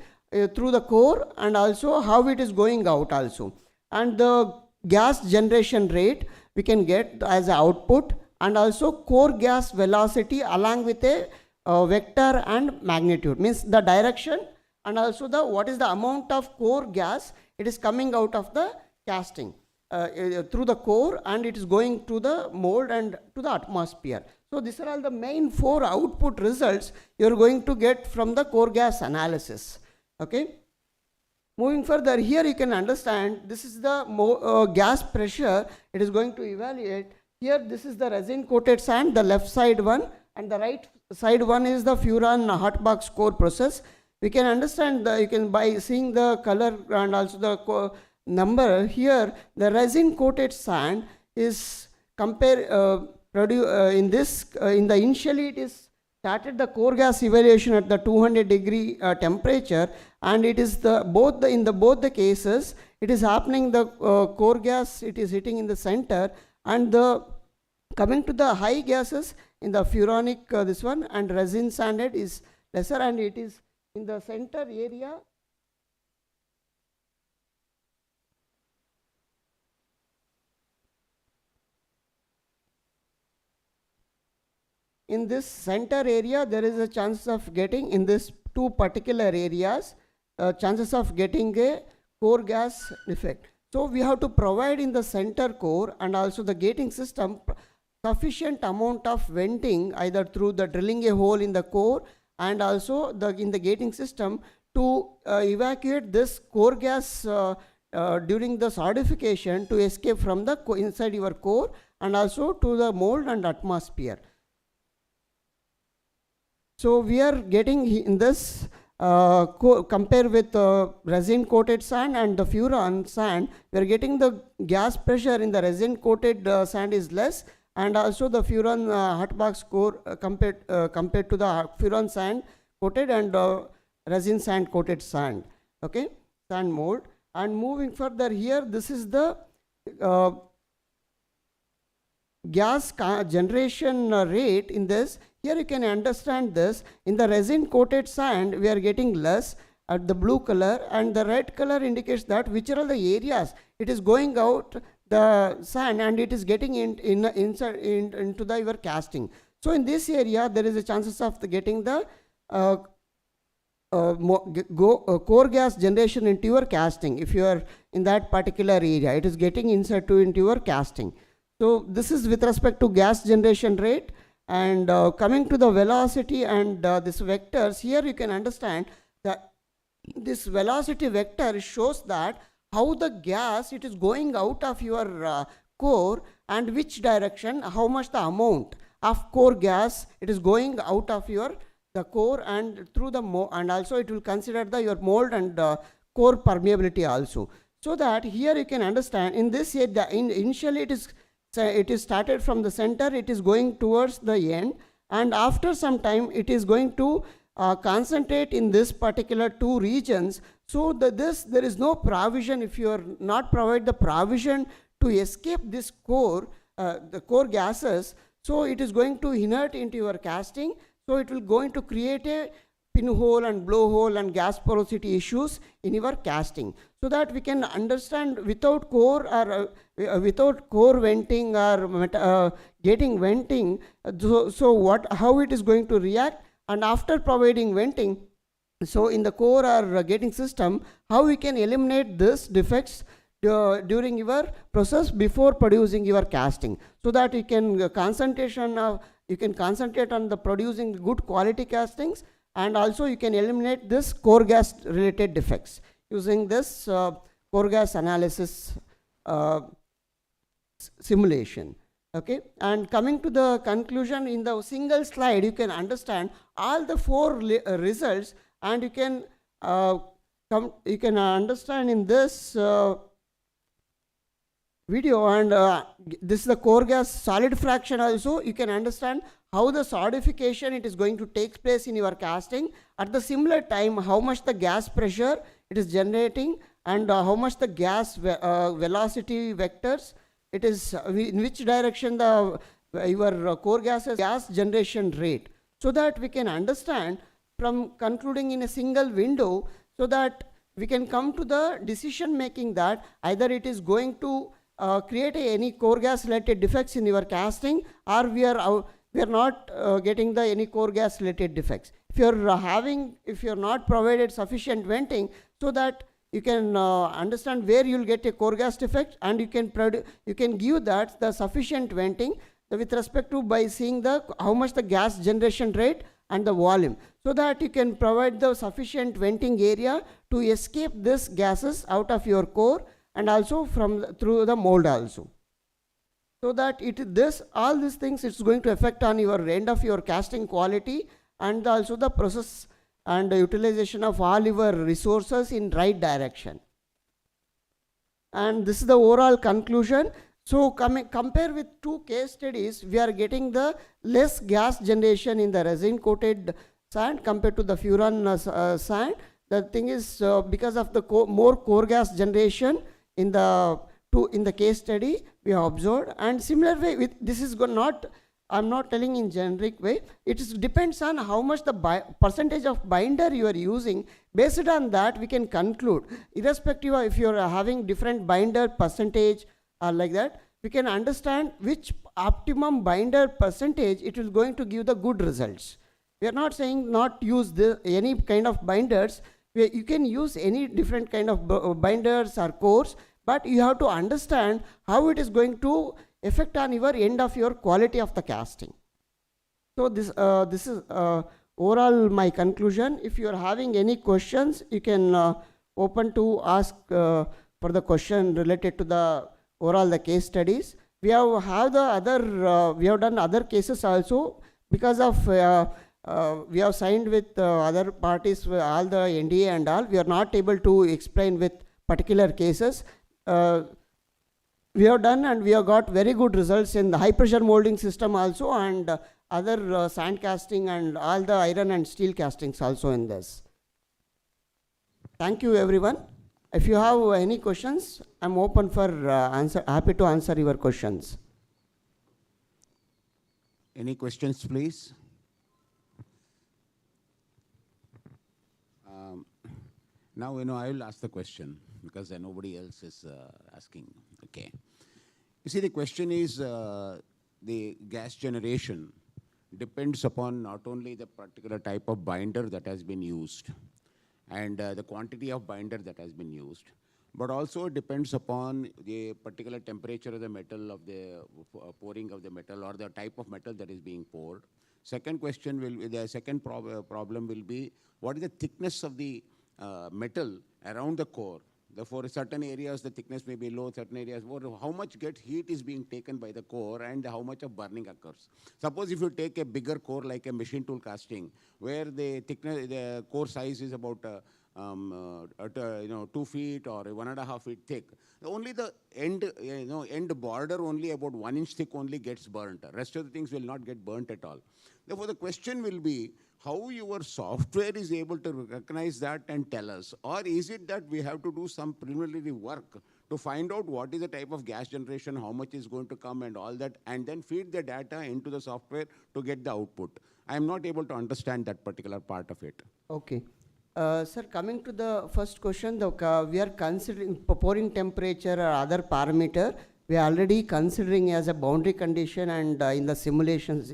through the core, and also how it is going out also. And the gas generation rate we can get as an output, and also core gas velocity along with a vector and magnitude, means the direction, and also what is the amount of core gas it is coming out of the casting through the core, and it is going to the mold and to the atmosphere. So these are all the main 4 output results you are going to get from the core gas analysis. Okay. Moving further, here you can understand this is the gas pressure it is going to evaluate. Here this is the resin coated sand, the left side one, and the right side one is the Furan hot box core process. We can understand you can by seeing the color and also the number here. The resin coated sand is in the initially it is started the core gas evaluation at the 200 degree temperature, and it is in both the cases it is happening, the core gas it is hitting in the center, and coming to the high gases in the furanic this one, and resin sanded is lesser, and it is in the center area. In this center area, there is a chance of getting, in this 2 particular areas, chances of getting a core gas defect. So we have to provide in the center core and also the gating system sufficient amount of venting, either through the drilling a hole in the core and also in the gating system to evacuate this core gas during the solidification to escape from the inside your core and also to the mold and atmosphere. So we are getting in this compare with resin coated sand and the furan sand, we are getting the gas pressure in the resin coated sand is less, and also the furan hot box core compared to the furan sand coated and resin sand coated sand. Okay, sand mold. And moving further here, this is the gas generation rate in this. Here you can understand this. In the resin coated sand, we are getting less at the blue color, and the red color indicates that which are the areas it is going out the sand and it is getting inside into the your casting. So in this area, there is a chances of getting the core gas generation into your casting. If you are in that particular area, it is getting inside into your casting. So this is with respect to gas generation rate. And coming to the velocity and this vectors, here you can understand that this velocity vector shows that how the gas it is going out of your core and which direction, how much the amount of core gas it is going out of your the core and through the and also it will consider your mold and core permeability also. So that here you can understand in this area, initially it is started from the center, it is going towards the end, and after some time it is going to concentrate in this particular 2 regions. So there is no provision, if you are not provide the provision to escape this core, the core gases, so it is going to inert into your casting, so it will going to create a pinhole and blowhole and gas porosity issues in your casting, so that we can understand without core or without core venting or getting venting, how it is going to react, and after providing venting, so in the core or gating system, how we can eliminate this defects during your process before producing your casting, so that you can concentrate on the producing good quality castings, and also you can eliminate this core gas related defects using this core gas analysis simulation. Okay, and coming to the conclusion, in the single slide you can understand all the four results, and you can understand in this video, and this is the core gas solid fraction also. You can understand how the solidification it is going to take place in your casting. At the similar time, how much the gas pressure it is generating, and how much the gas velocity vectors it is, in which direction the your core gas generation rate, so that we can understand from concluding in a single window, so that we can come to the decision making that either it is going to create any core gas related defects in your casting, or we are not getting any core gas related defects. If you are not provided sufficient venting, so that you can understand where you will get a core gas defect, and you can give that the sufficient venting with respect to by seeing how much the gas generation rate and the volume, so that you can provide the sufficient venting area to escape these gases out of your core, and also through the mold also, so that all these things it's going to affect on your end of your casting quality, and also the process and the utilization of all your resources in right direction. And this is the overall conclusion. So compare with two case studies, we are getting the less gas generation in the resin coated sand compared to the furan sand. The thing is because of the more core gas generation in the case study we have observed. And similar way, this is not, I'm not telling in generic way, it depends on how much the percentage of binder you are using. Based on that we can conclude, irrespective of if you are having different binder percentage or like that, we can understand which optimum binder percentage it is going to give the good results. We are not saying not use any kind of binders. You can use any different kind of binders or cores, but you have to understand how it is going to affect on your end of your quality of the casting. So this is overall my conclusion. If you are having any questions, you can open to ask for the question related to the overall the case studies. We have done other cases also, because of we have signed with other parties all the NDA and all. We are not able to explain with particular cases. We have done and we have got very good results in the high pressure molding system also, and other sand casting and all the iron and steel castings also in this. Thank you everyone. If you have any questions, I'm open for happy to answer your questions. Any questions, please? Now, I will ask the question, because nobody else is asking. Okay. You see, the question is the gas generation depends upon not only the particular type of binder that has been used and the quantity of binder that has been used, but also depends upon the particular temperature of the metal, of the pouring of the metal, or the type of metal that is being poured. Second question will be, the second problem will be, what is the thickness of the metal around the core? Therefore, certain areas the thickness may be low, certain areas more. How much heat is being taken by the core, and how much of burning occurs? Suppose if you take a bigger core like a machine tool casting, where the thickness, the core size is about 2 feet or 1.5 feet thick, only the end border only about 1 inch thick only gets burnt. Rest of the things will not get burnt at all. Therefore, the question will be, how your software is able to recognize that and tell us? Or is it that we have to do some preliminary work to find out what is the type of gas generation, how much is going to come and all that, and then feed the data into the software to get the output. I am not able to understand that particular part of it. Okay. Sir, coming to the first question, we are considering pouring temperature or other parameter. We are already considering as a boundary condition and in the simulations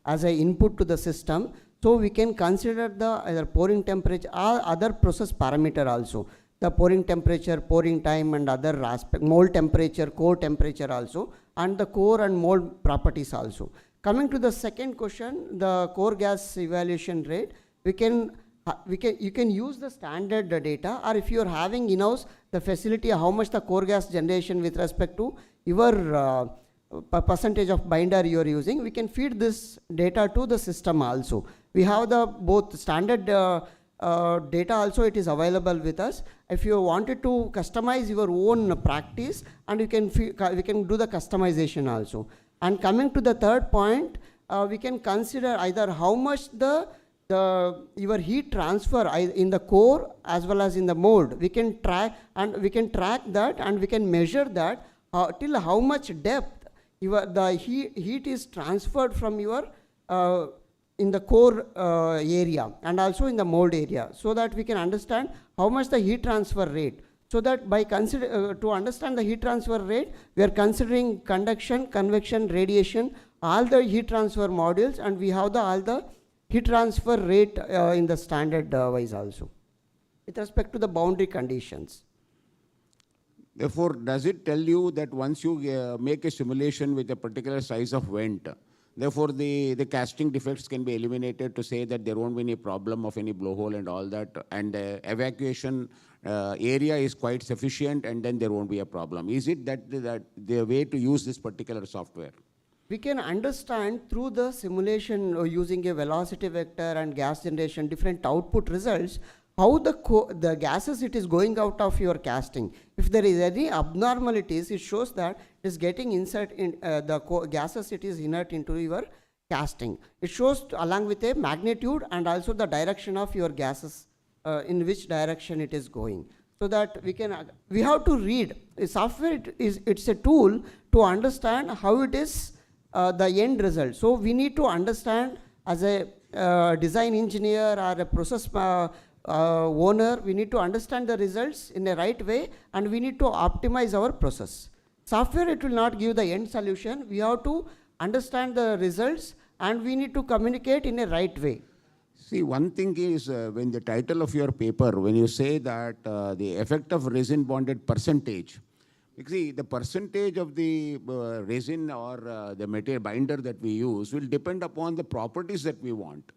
as an input to the system. So we can consider the either pouring temperature or other process parameter also. The pouring temperature, pouring time and other aspect, mold temperature, core temperature also, and the core and mold properties also. Coming to the second question, the core gas evaluation rate, you can use the standard data, or if you are having in-house the facility, how much the core gas generation with respect to your percentage of binder you are using, we can feed this data to the system also. We have the both standard data also, it is available with us. If you wanted to customize your own practice, and we can do the customization also. And coming to the third point, we can consider either how much your heat transfer in the core as well as in the mold. We can track that, and we can measure that till how much depth the heat is transferred from your in the core area and also in the mold area, so that we can understand how much the heat transfer rate. So that by to understand the heat transfer rate, we are considering conduction, convection, radiation, all the heat transfer modules, and we have all the heat transfer rate in the standard wise also, with respect to the boundary conditions. Therefore, does it tell you that once you make a simulation with a particular size of vent, therefore the casting defects can be eliminated to say that there won't be any problem of any blowhole and all that, and evacuation area is quite sufficient, and then there won't be a problem? Is it that the way to use this particular software? We can understand through the simulation using a velocity vector and gas generation, different output results, how the gases it is going out of your casting. If there is any abnormalities, it shows that it is getting insert in the gases it is inert into your casting. It shows along with a magnitude and also the direction of your gases, in which direction it is going. So that we have to read. Software it's a tool to understand how it is the end result. So we need to understand as a design engineer or a process owner, we need to understand the results in a right way, and we need to optimize our process. Software, it will not give the end solution. We have to understand the results, and we need to communicate in a right way. See, one thing is when the title of your paper, when you say that the effect of resin bonded percentage, see, the percentage of the resin or the material binder that we use will depend upon the properties that we want.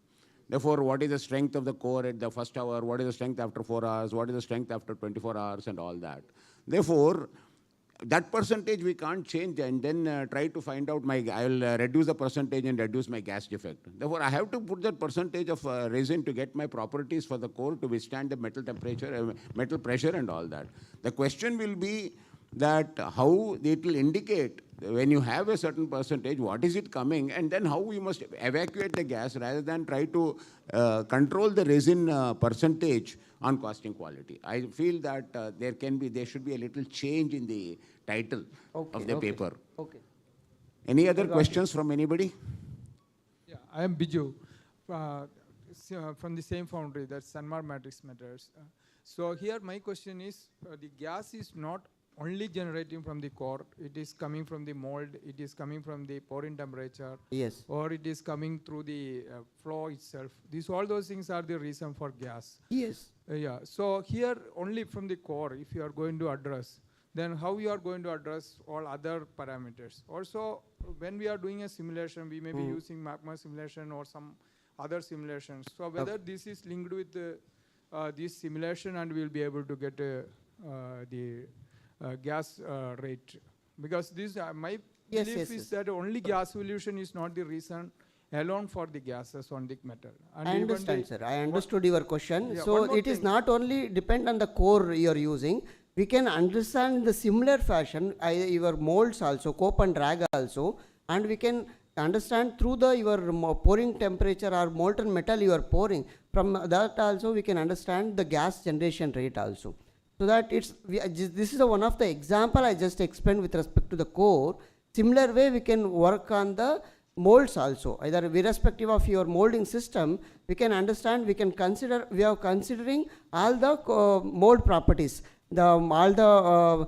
Therefore, what is the strength of the core at the first hour? What is the strength after 4 hours? What is the strength after 24 hours and all that? Therefore, that percentage we can't change and then try to find out I will reduce the percentage and reduce my gas defect. Therefore, I have to put that percentage of resin to get my properties for the core to withstand the metal temperature, metal pressure and all that. The question will be that how it will indicate when you have a certain percentage, what is it coming, and then how you must evacuate the gas rather than try to control the resin percentage on casting quality. I feel that there should be a little change in the title of the paper. Okay. Any other questions from anybody? Yeah, I am Biju from the same foundry, that's Sanmar Matrix Metals. So here my question is, the gas is not only generating from the core, it is coming from the mold, it is coming from the pouring temperature, yes, or it is coming through the flow itself. All those things are the reason for gas. yes. Yeah, so here only from the core, if you are going to address, then how you are going to address all other parameters. Also, when we are doing a simulation, we may be using magma simulation or some other simulations. So whether this is linked with this simulation, and we will be able to get the gas rate, because this my belief is that only gas solution is not the reason alone for the gases on the metal. And I understand, sir. I understood your question. Yeah, so it is not only depend on the core you are using. We can understand in the similar fashion your molds also, cope and drag also, and we can understand through your pouring temperature or molten metal you are pouring. From that also we can understand the gas generation rate also. So that this is one of the example I just explained with respect to the core. Similar way we can work on the molds also. Either irrespective of your molding system, we can understand, we are considering all the mold properties, all the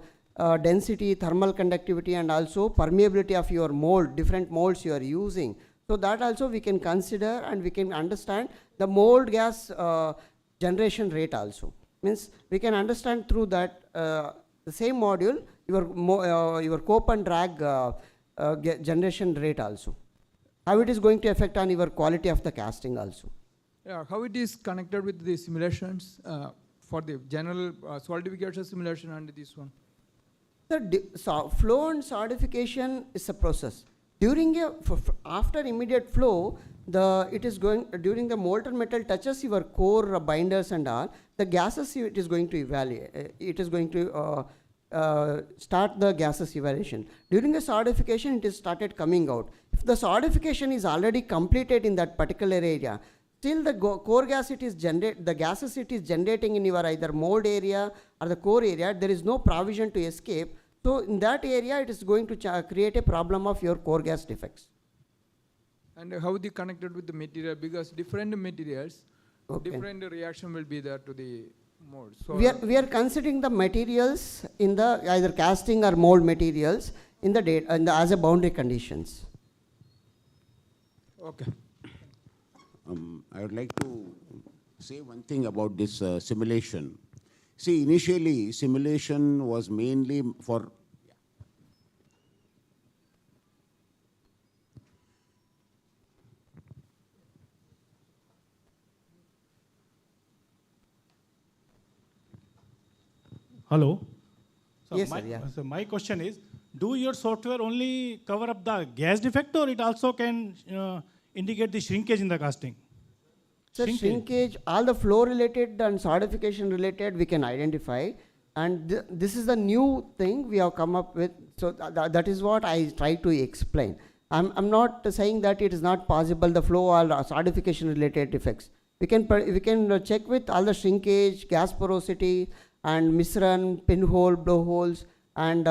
density, thermal conductivity, and also permeability of your mold, different molds you are using. So that also we can consider, and we can understand the mold gas generation rate also. Means we can understand through that the same module your cope and drag generation rate also. How it is going to affect on your quality of the casting also. Yeah, how it is connected with the simulations for the general solidification simulation and this one? The flow and solidification is a process. During after immediate flow, during the molten metal touches your core binders and all, the gases it is going to evaluate. It is going to start the gases evaluation. During the solidification, it is started coming out. If the solidification is already completed in that particular area, still the core gas the gases it is generating in your either mold area or the core area, there is no provision to escape. So in that area, it is going to create a problem of your core gas defects. And how they connected with the material, because different materials, Okay. different reaction will be there to the mold. So We are considering the materials in the either casting or mold materials in the data as a boundary conditions. okay. I would like to say one thing about this simulation. See, initially, simulation was mainly for... Hello. So Yes, sir, yeah. So my question is, do your software only cover up the gas defect, or it also can indicate the shrinkage in the casting? So shrinkage, all the flow related and solidification related we can identify, and this is the new thing we have come up with. So that is what I try to explain. I'm not saying that it is not possible, the flow or solidification related defects. We can check with all the shrinkage, gas porosity, and misrun, pinhole, blowholes, and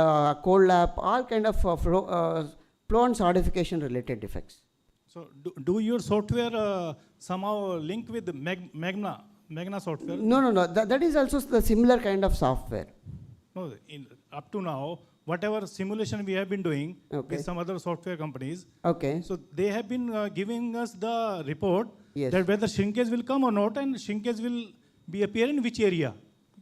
cold lap, all kind of flow and solidification related defects. So do your software somehow link with the Magna software? No. That is also the similar kind of software. No, up to now, whatever simulation we have been doing Okay. with some other software companies, Okay. so they have been giving us the report Yes. that whether shrinkage will come or not, and shrinkage will be appear in which area,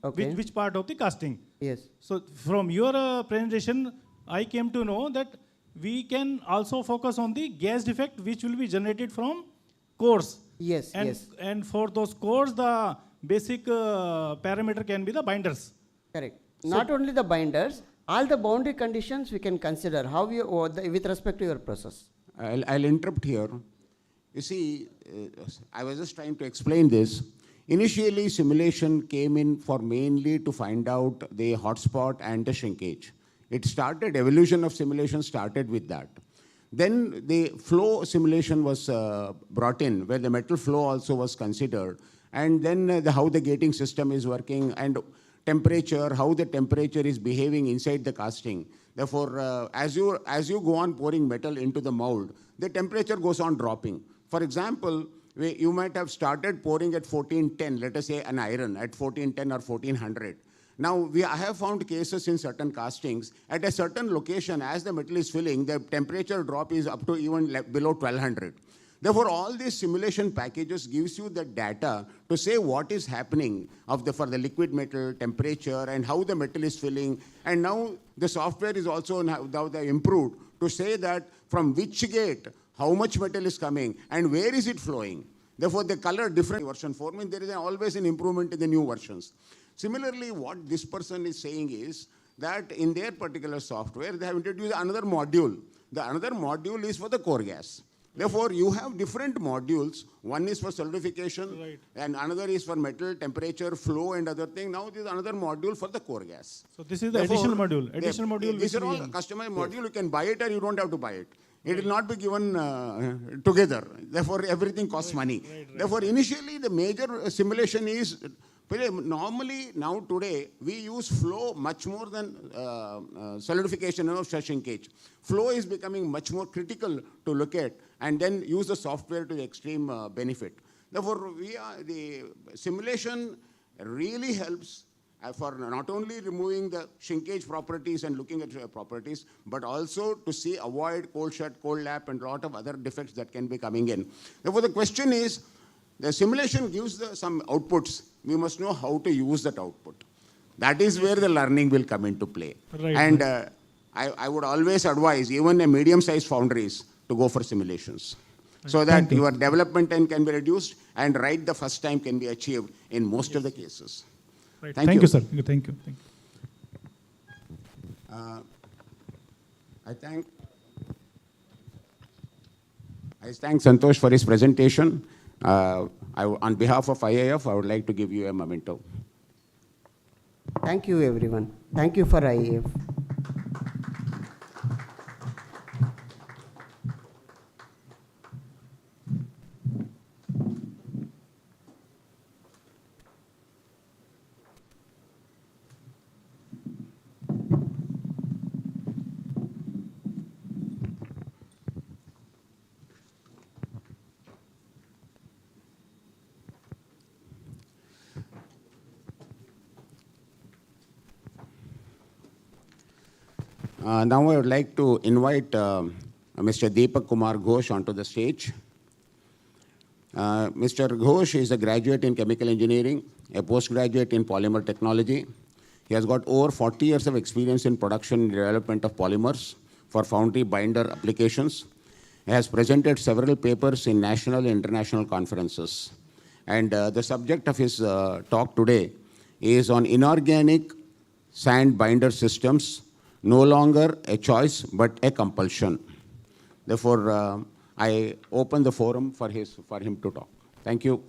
Okay. which part of the casting. Yes. So from your presentation, I came to know that we can also focus on the gas defect which will be generated from cores. Yes. And, Yes. and for those cores, the basic parameter can be the binders. Correct. Not only the binders, all the boundary conditions we can consider how you with respect to your process. I'll interrupt here. You see, I was just trying to explain this. Initially, simulation came in for mainly to find out the hotspot and the shrinkage. It started, evolution of simulation started with that. Then the flow simulation was brought in, where the metal flow also was considered. And then how the gating system is working, and temperature, how the temperature is behaving inside the casting. Therefore, as you go on pouring metal into the mold, the temperature goes on dropping. For example, you might have started pouring at 1410, let us say an iron at 1410 or 1400. Now, I have found cases in certain castings, at a certain location, as the metal is filling, the temperature drop is up to even below 1200. Therefore, all these simulation packages gives you the data to say what is happening for the liquid metal temperature and how the metal is filling. And now the software is also now improved to say that from which gate, how much metal is coming and where is it flowing. Therefore, the color different version 4 means there is always an improvement in the new versions. Similarly, what this person is saying is that in their particular software, they have introduced another module. The another module is for the core gas. Therefore, you have different modules. One is for solidification, Right. and another is for metal, temperature, flow, and other thing. Now, there is another module for the core gas. So this is the Therefore, additional module. Additional module. These which are all we have. customized module. You can buy it or you don't have to buy it. It will not be given together. Therefore, everything costs money. Therefore, initially, the major simulation is Normally, now today, we use flow much more than solidification of shrinkage. Flow is becoming much more critical to look at, and then use the software to the extreme benefit. Therefore, the simulation really helps for not only removing the shrinkage properties and looking at properties, but also to see, avoid cold shut, cold lap, and a lot of other defects that can be coming in. Therefore, the question is, the simulation gives some outputs. We must know how to use that output. That is where the learning will come into play. Right. And I would always advise even a medium-sized foundries to go for simulations, so that your development time can be reduced and right the first time can be achieved in most of the cases. Right. Thank you, sir. Thank you. I thank Santosh for his presentation. On behalf of IIF, I would like to give you a memento. Thank you, everyone. Thank you for IAF. Now I would like to invite Mr. Deepak Kumar Ghosh onto the stage. Mr. Ghosh is a graduate in chemical engineering, a postgraduate in polymer technology. He has got over 40 years of experience in production and development of polymers for foundry binder applications. He has presented several papers in national and international conferences. And the subject of his talk today is on inorganic sand binder systems, no longer a choice, but a compulsion. Therefore, I open the forum for him to talk. Thank you.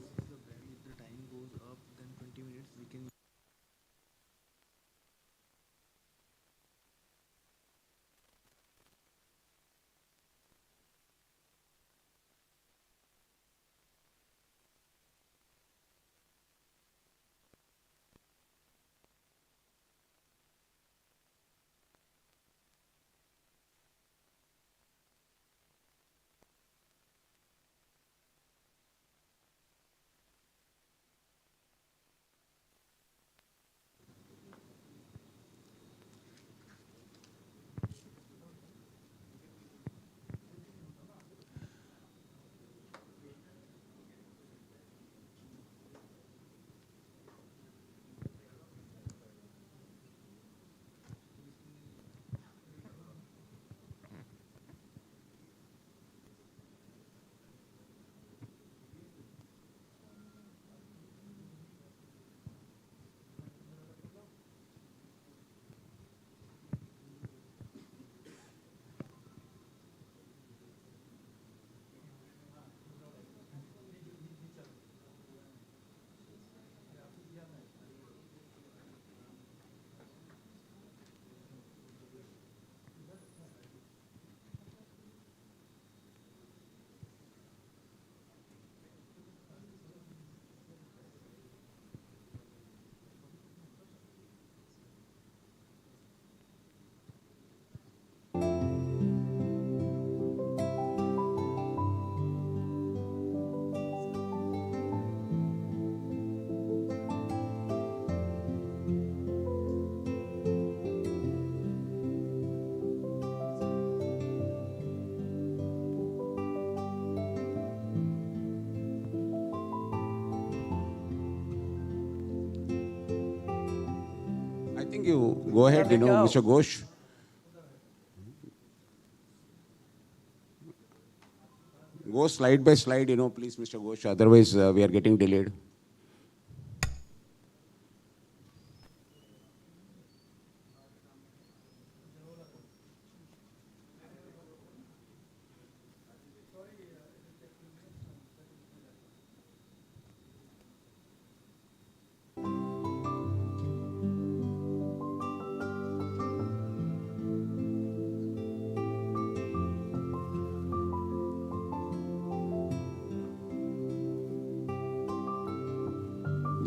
I think you go ahead, Mr. Ghosh. Go slide by slide, please, Mr. Ghosh. Otherwise, we are getting delayed.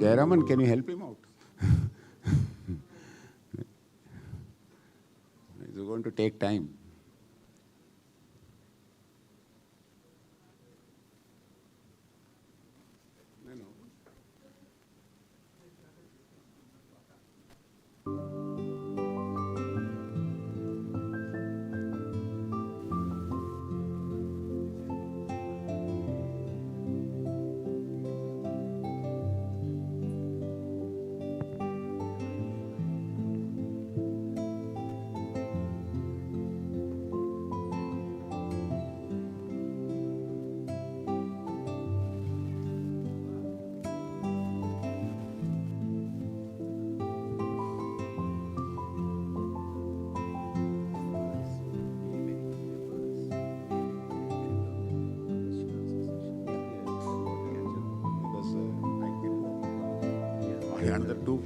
Jayaraman, can you help him out? It's going to take time. Another two.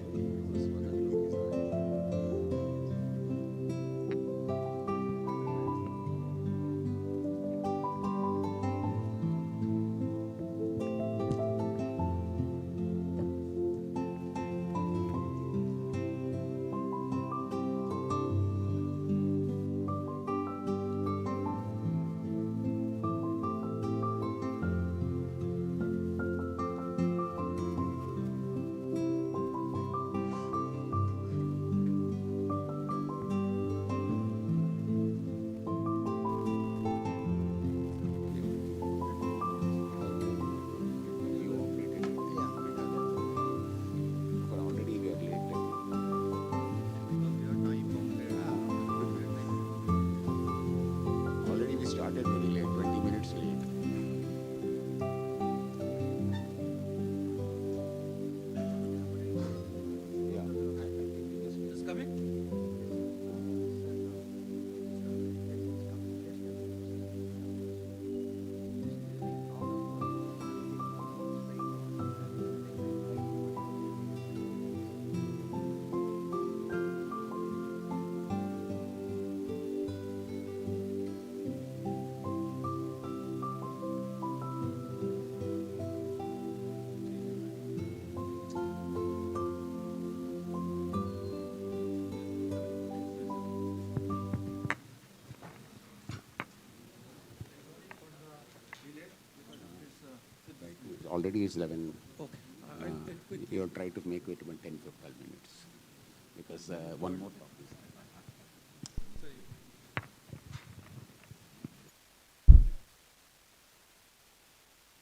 Already we are late. Already we started very late, 20 minutes late. Yeah, I think it's coming. Already is 11. Okay. You'll try to make it about 10 to 12 minutes. Because one more topic.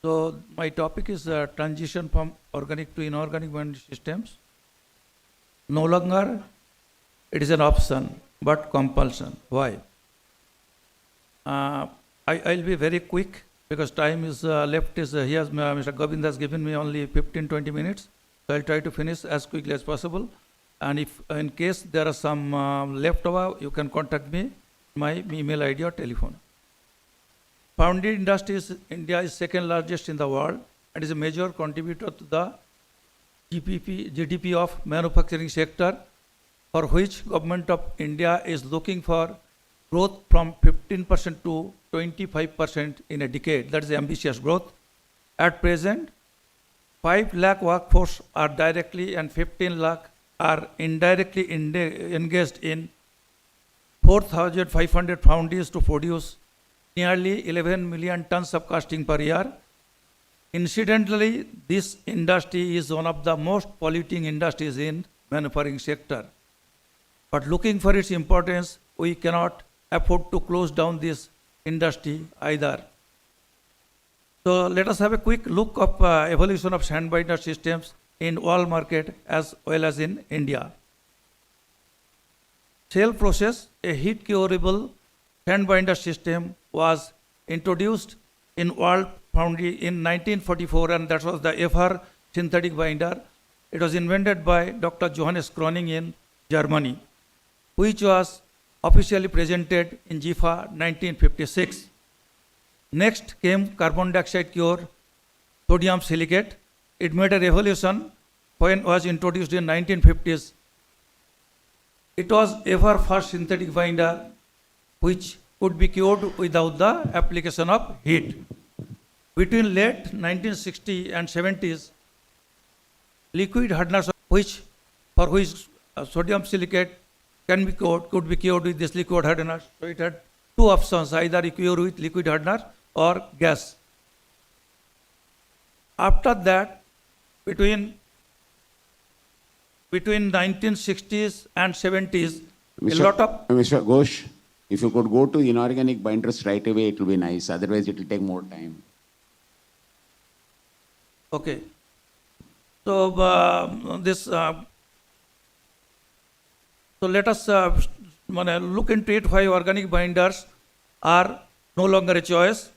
So my topic is transition from organic to inorganic manure systems. No longer it is an option, but compulsion. Why? I'll be very quick because time is left. Mr. Govind has given me only 15-20 minutes. So I'll try to finish as quickly as possible. And if in case there are some leftover, you can contact me, my email ID or telephone. Foundry industries, India is second largest in the world and is a major contributor to the GDP of manufacturing sector, for which government of India is looking for growth from 15% to 25% in a decade. That is ambitious growth. At present, 5 lakh workforce are directly and 15 lakh are indirectly engaged in 4,500 foundries to produce nearly 11 million tons of casting per year. Incidentally, this industry is one of the most polluting industries in manufacturing sector. But looking for its importance, we cannot afford to close down this industry either. So let us have a quick look of evolution of sand binder systems in world market as well as in India. Shell process, a heat curable sand binder system, was introduced in World Foundry in 1944, and that was the FR synthetic binder. It was invented by Dr. Johannes Kroning in Germany, which was officially presented in GIFA 1956. Next came carbon dioxide cure, sodium silicate. It made a revolution when it was introduced in 1950s. It was ever first synthetic binder which could be cured without the application of heat. Between late 1960s and 70s, liquid hardeners for which sodium silicate could be cured with this liquid hardener. So it had two options, either you cure with liquid hardener or gas. After that, between 1960s and 70s, a lot of... Mr. Ghosh, if you could go to inorganic binders right away, it will be nice. Otherwise, it will take more time. Okay. So so let us look into it why organic binders are no longer a choice.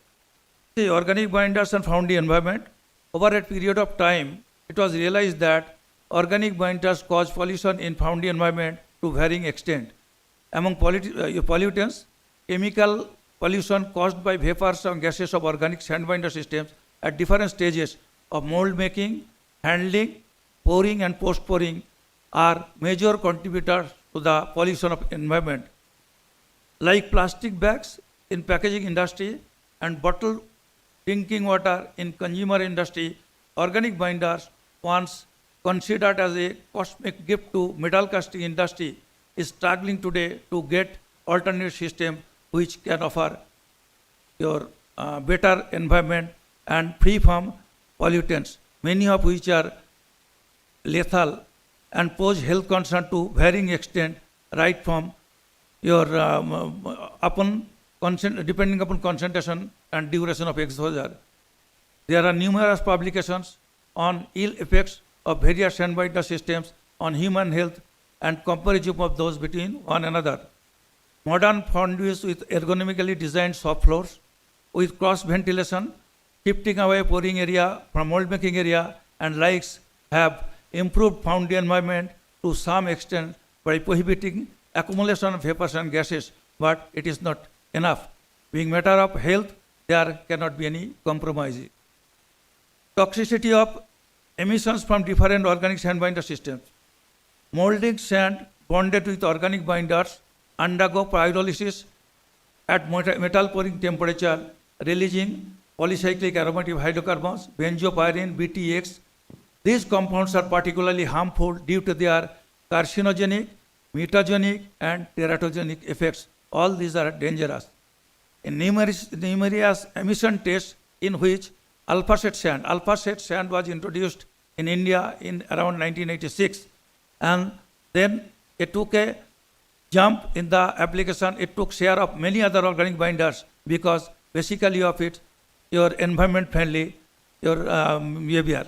See, organic binders and Foundry environment, over a period of time, it was realized that organic binders cause pollution in Foundry environment to varying extent. Among pollutants, chemical pollution caused by vapors and gases of organic sand binder systems at different stages of mold making, handling, pouring and post-pouring are major contributors to the pollution of environment. Like plastic bags in packaging industry and bottled drinking water in consumer industry, organic binders, once considered as a cosmic gift to metal casting industry, is struggling today to get alternate system which can offer your better environment and free from pollutants, many of which are lethal and pose health concern to varying extent, right from your depending upon concentration and duration of exposure. There are numerous publications on ill effects of various sand binder systems on human health and comparison of those between one another. Modern foundries with ergonomically designed soft floors with cross ventilation, shifting away pouring area from mold making area and likes have improved Foundry environment to some extent by prohibiting accumulation of vapors and gases, but it is not enough. Being matter of health, there cannot be any compromise. Toxicity of emissions from different organic sand binder systems. Molding sand bonded with organic binders undergo pyrolysis at metal pouring temperature, releasing polycyclic aromatic hydrocarbons, benzopyrene, BTX. These compounds are particularly harmful due to their carcinogenic, mutagenic, and teratogenic effects. All these are dangerous. In numerous emission tests in which alpha set sand was introduced in India in around 1986, and then it took a jump in the application. It took share of many other organic binders because basically of it, your environment friendly, your behavior.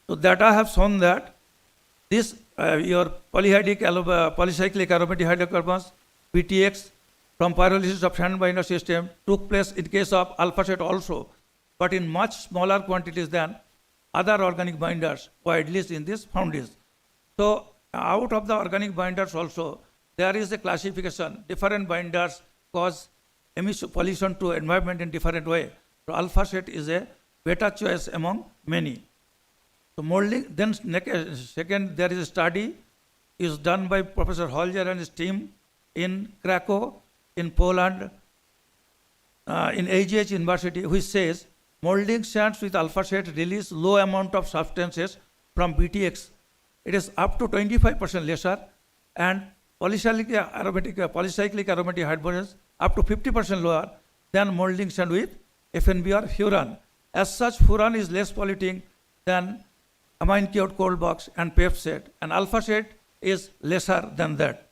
So that I have shown that this your polycyclic aromatic hydrocarbons, BTX, from pyrolysis of sand binder system took place in case of alpha set also, but in much smaller quantities than other organic binders widely in these foundries. So out of the organic binders also, there is a classification. Different binders cause emission pollution to environment in different way. So alpha set is a better choice among many. So molding, then second, there is a study is done by Professor Holger and his team in Krakow, in Poland, in AGH University, which says molding sands with alpha set release low amount of substances from BTX. It is up to 25% lesser, and polycyclic aromatic hydrocarbons up to 50% lower than molding sand with FNB or furan. As such, furan is less polluting than amine cured cold box and PEF set, and alpha set is lesser than that.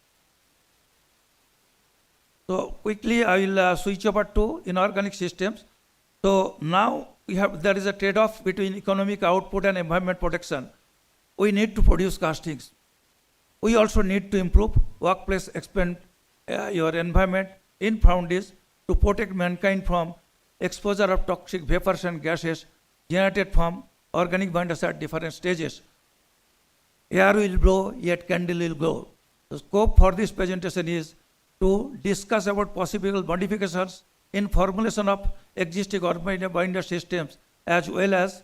So quickly I will switch over to inorganic systems. So now there is a trade-off between economic output and environment protection. We need to produce castings. We also need to improve workplace, expand your environment in foundries to protect mankind from exposure of toxic vapors and gases generated from organic binders at different stages. Air will blow, yet candle will glow. The scope for this presentation is to discuss about possible modifications in formulation of existing organic binder systems, as well as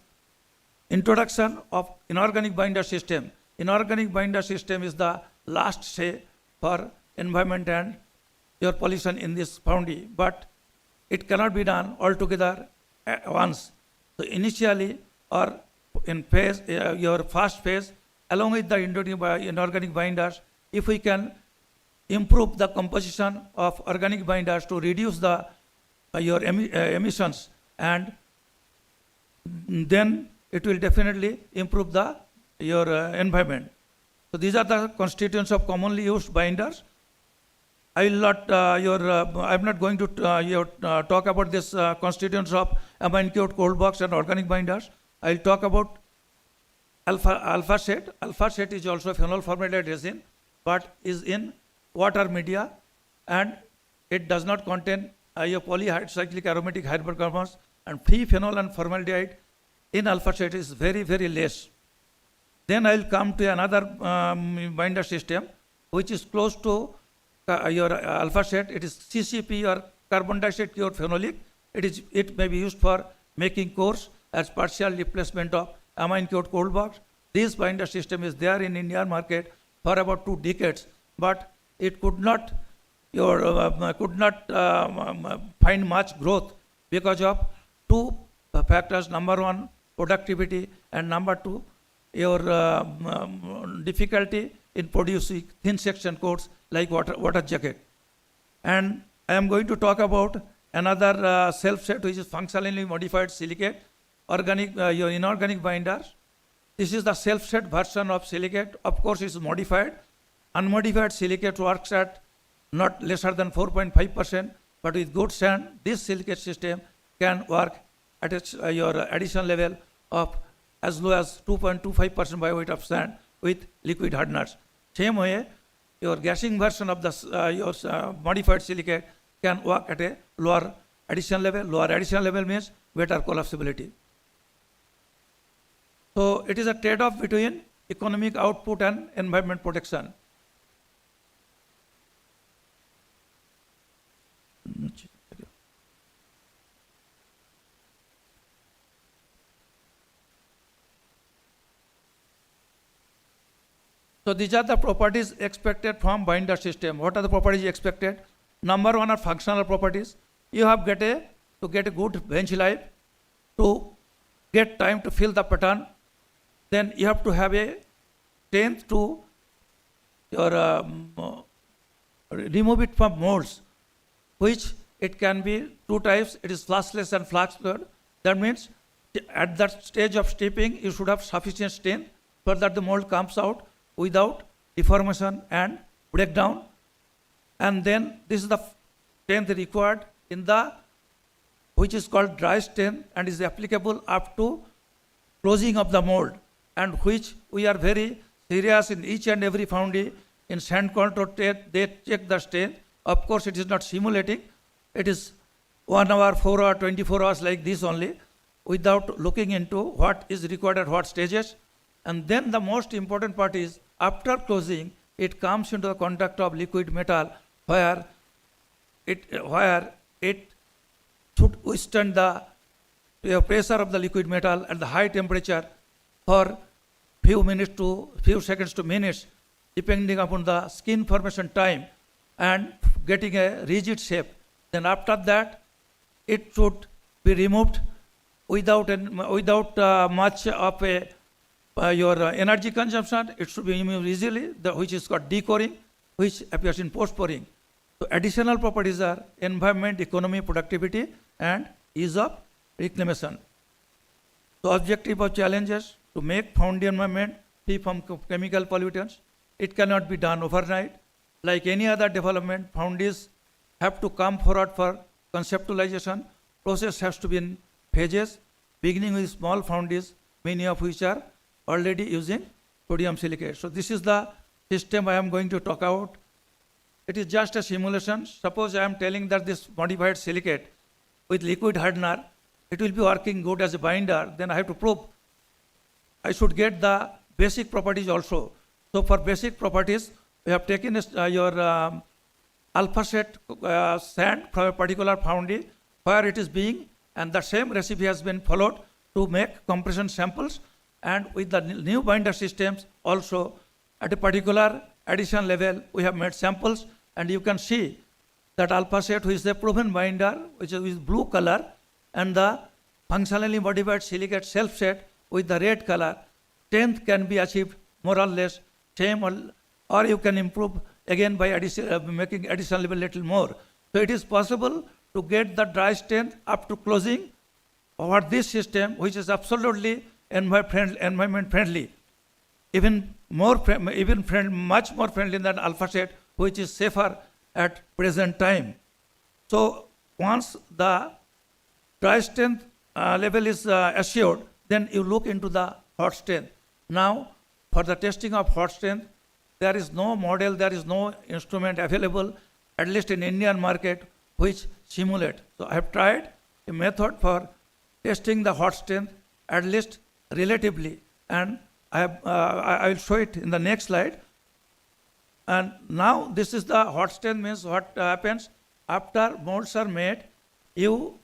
introduction of inorganic binder system. Inorganic binder system is the last say for environment and your pollution in this foundry, but it cannot be done altogether at once. So initially, or in phase, your fast phase, along with the inorganic binders, if we can improve the composition of organic binders to reduce the your emissions, and then it will definitely improve the your environment. So these are the constituents of commonly used binders. I will not I'm not going to talk about this constituents of amine cured cold box and organic binders. I will talk about alpha set. Alpha set is also a phenol formaldehyde resin, but is in water media, and it does not contain polycyclic aromatic hydrocarbons, and free phenol and formaldehyde in alpha set is very, very less. Then I will come to another binder system which is close to your alpha set. It is CCP, or carbon dioxide pure phenolic. It may be used for making cores as partial replacement of amine cured cold box. This binder system is there in Indian market for about 2 decades, but it could not find much growth because of 2 factors. Number 1, productivity, and number 2, your difficulty in producing thin section coats like water jacket. And I am going to talk about another self set, which is functionally modified silicate, your inorganic binders. This is the self set version of silicate. Of course, it is modified. Unmodified silicate works at not lesser than 4.5%, but with good sand, this silicate system can work at your addition level of as low as 2.25% by weight of sand with liquid hardeners. Same way, your gassing version of the modified silicate can work at a lower addition level. Lower addition level means better collapsibility. So it is a trade-off between economic output and environment protection. So these are the properties expected from binder system. What are the properties expected? Number 1 are functional properties. You have to get a good bench life, to get time to fill the pattern. Then you have to have a strength to remove it from molds, which it can be 2 types. It is flashless and flask-fed. That means at that stage of steeping, you should have sufficient strength so that the mold comes out without deformation and breakdown. And then this is the strength required in the, which is called dry strength, and is applicable up to closing of the mold, and which we are very serious in each and every foundry. In sand control test, they check the strength. Of course, it is not simulating. It is 1 hour, 4 hour, 24 hours like this only, without looking into what is required at what stages. And then the most important part is, after closing, it comes into the contact of liquid metal, where it should withstand the pressure of the liquid metal at the high temperature for few seconds to minutes, depending upon the skin formation time, and getting a rigid shape. Then after that, it should be removed without much of your energy consumption. It should be removed easily, which is called decoring, which appears in post-pouring. So additional properties are environment, economy, productivity, and ease of reclamation. So objective of challenges: to make foundry environment free from chemical pollutants. It cannot be done overnight. Like any other development, foundries have to come forward for conceptualization. Process has to be in phases, beginning with small foundries, many of which are already using sodium silicate. So this is the system I am going to talk about. It is just a simulation. Suppose I am telling that this modified silicate with liquid hardener, it will be working good as a binder. Then I have to prove I should get the basic properties also. So for basic properties, we have taken your alpha set sand from a particular foundry where it is being, and the same recipe has been followed to make compression samples. And with the new binder systems also, at a particular addition level, we have made samples, and you can see that alpha set, which is a proven binder, which is with blue color, and the functionally modified silicate self set, with the red color, strength can be achieved more or less same, or you can improve again by making additional level little more. So it is possible to get the dry strength up to closing over this system, which is absolutely environment friendly, even more much more friendly than alpha set, which is safer at present time. So once the dry strength level is assured, then you look into the hot strength. Now, for the testing of hot strength, there is no model, there is no instrument available, at least in Indian market, which simulate. So I have tried a method for testing the hot strength, at least relatively, and I will show it in the next slide. And now this is the hot strength, means what happens after molds are made, you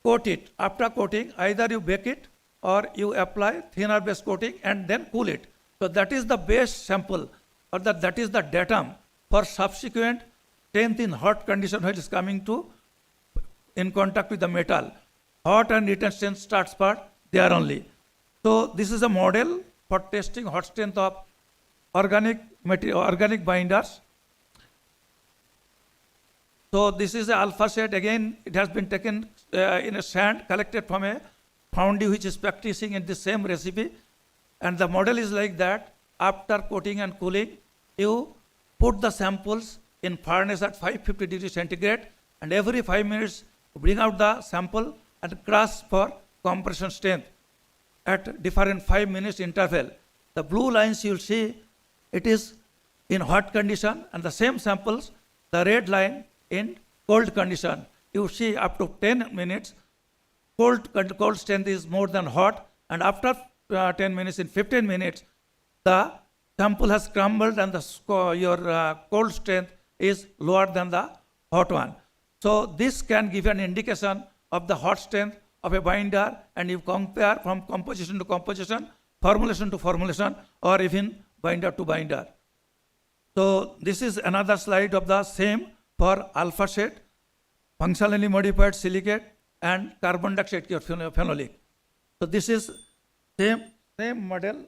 coat it. After coating, either you bake it or you apply thinner base coating and then cool it. So that is the base sample, or that is the datum for subsequent strength in hot condition which is coming to in contact with the metal. Hot and return strength starts part there only. So this is a model for testing hot strength of organic material, organic binders. So this is a alpha set. Again, it has been taken in a sand collected from a Foundry which is practicing in the same recipe. And the model is like that. After coating and cooling, you put the samples in furnace at 550 degrees centigrade, and every 5 minutes bring out the sample and crush for compression strength at different 5 minutes interval. The blue lines you will see, it is in hot condition, and the same samples, the red line in cold condition. You see up to 10 minutes, cold strength is more than hot, and after 10 minutes, in 15 minutes, the sample has crumbled and your cold strength is lower than the hot one. So this can give an indication of the hot strength of a binder, and you compare from composition to composition, formulation to formulation, or even binder to binder. So this is another slide of the same for alpha set, functionally modified silicate, and carbon dioxide phenolic. So this is same model.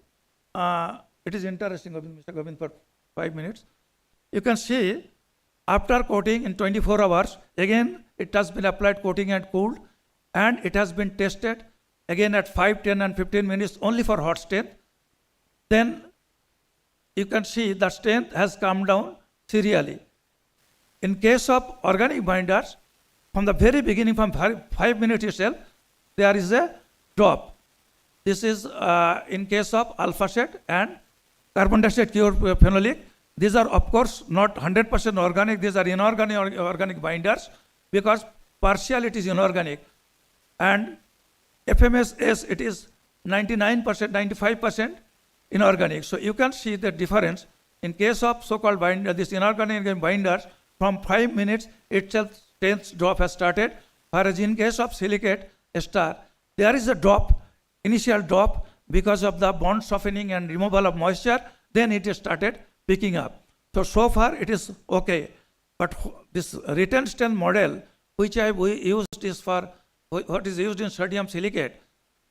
It is interesting, Mr. Govind, for 5 minutes. You can see after coating in 24 hours, again it has been applied coating and cooled, and it has been tested again at 5, 10 and 15 minutes only for hot strength. Then you can see the strength has come down serially. In case of organic binders, from the very beginning, from 5 minutes itself, there is a drop. This is in case of alpha set and carbon dioxide phenolic. These are of course not 100% organic, these are inorganic organic binders, because partial it is inorganic. And FMS, it is 99%, 95% inorganic. So you can see the difference. In case of so-called binder, this inorganic binders, from 5 minutes itself strength drop has started, whereas in case of silicate ester, there is a drop, initial drop, because of the bond softening and removal of moisture, then it is started picking up. So far it is okay. But this return strength model, which I used is for what is used in sodium silicate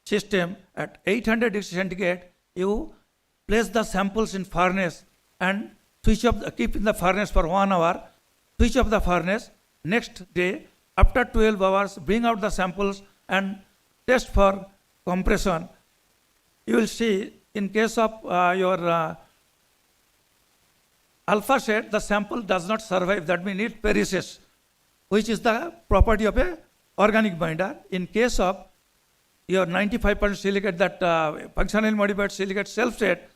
system at 800 degrees centigrade, you place the samples in furnace and keep in the furnace for 1 hour, switch off the furnace, next day, after 12 hours, bring out the samples and test for compression. You will see in case of your alpha set, the sample does not survive, that means it perishes, which is the property of a organic binder. In case of your 95% silicate, that functionally modified silicate self-set,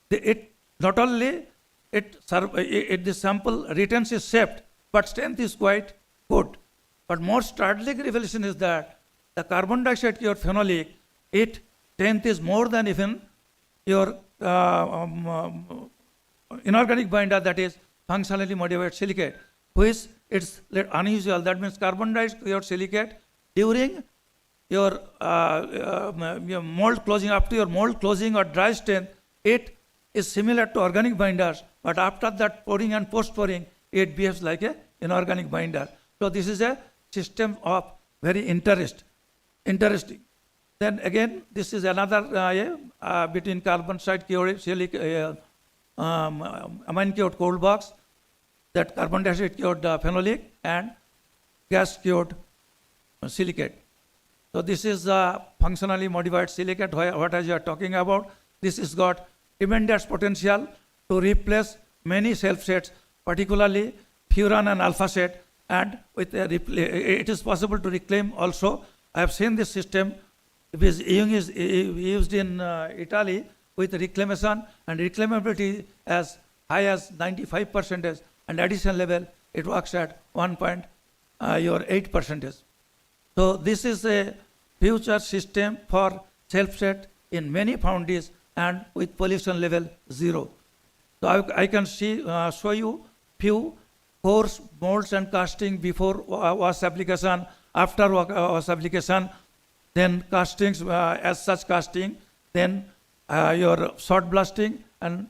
it not only the sample retains its shape, but strength is quite good. But more startling revelation is that the carbon dioxide phenolic, its strength is more than even your inorganic binder, that is functionally modified silicate, which it's unusual. That means carbon dioxide silicate during your mold closing, up to your mold closing or dry strength, it is similar to organic binders, but after that pouring and post pouring, it behaves like a inorganic binder. So this is a system of very interesting. Then again, this is another between carbon side cured amine cured cold box, that carbon dioxide cured phenolic and gas cured silicate. So this is the functionally modified silicate, what I are talking about. This has got tremendous potential to replace many self sets, particularly furan and alpha set, and with it is possible to reclaim also. I have seen this system. It is used in Italy with reclamation and reclaimability as high as 95%, and additional level it works at 1.8%. So this is a future system for self-set in many foundries and with pollution level 0. So I can show you few coarse molds and casting before wash application, after wash application, then castings as such casting, then your short blasting, and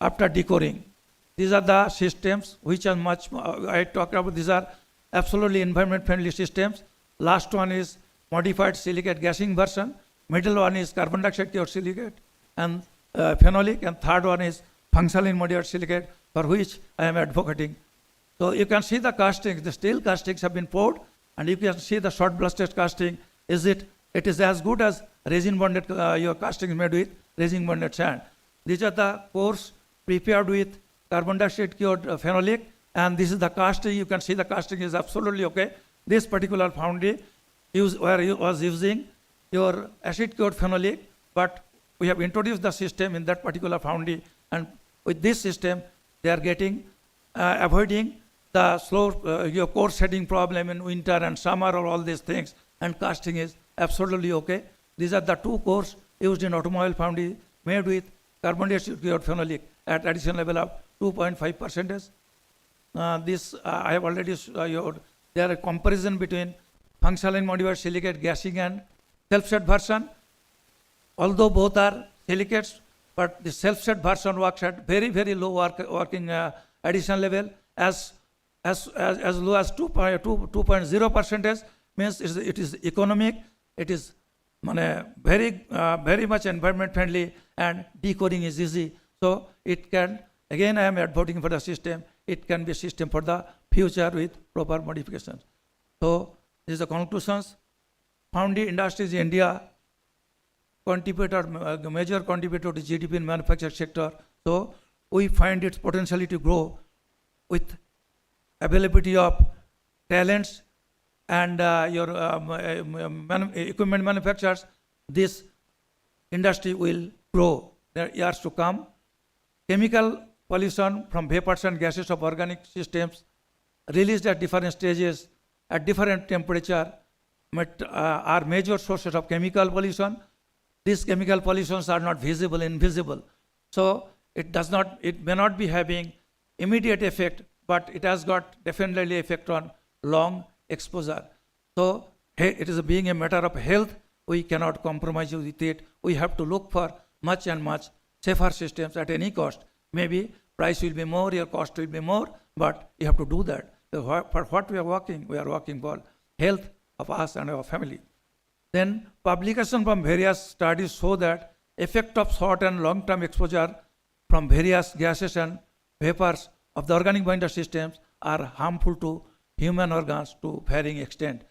after decoring. These are the systems which are much, I talked about, these are absolutely environment friendly systems. Last one is modified silicate gassing version, middle one is carbon dioxide cured silicate and phenolic, and third one is functionally modified silicate, for which I am advocating. So you can see the castings, the steel castings have been poured, and you can see the short blasted casting. It is as good as resin bonded, your casting is made with resin bonded sand. These are the cores prepared with carbon dioxide cured phenolic, and this is the casting. You can see the casting is absolutely okay. This particular foundry was using your acid cured phenolic, but we have introduced the system in that particular foundry, and with this system they are getting avoiding the slow your core setting problem in winter and summer or all these things, and casting is absolutely okay. These are the two cores used in automobile foundry made with carbon dioxide cured phenolic at additional level of 2.5%. This I have already showed. There are a comparison between functionally modified silicate gassing and self-set version. Although both are silicates, but the self-set version works at very, very low working additional level, as low as 2.0%, means it is economic, it is very much environment friendly, and decoring is easy. So it can, again I am advocating for the system, it can be a system for the future with proper modifications. So this is the conclusions. Foundry industries in India major contributor to GDP in manufacturing sector. So we find its potentially to grow with availability of talents and your equipment manufacturers. This industry will grow in years to come. Chemical pollution from vapors and gases of organic systems released at different stages at different temperature are major sources of chemical pollution. These chemical pollutions are not visible, invisible. So it may not be having immediate effect, but it has got definitely effect on long exposure. So it is being a matter of health. We cannot compromise with it. We have to look for much and much safer systems at any cost. Maybe price will be more, your cost will be more, but you have to do that. So for what we are working for health of us and our family. Then publication from various studies show that effect of short and long-term exposure from various gases and vapors of the organic binder systems are harmful to human organs to varying extent.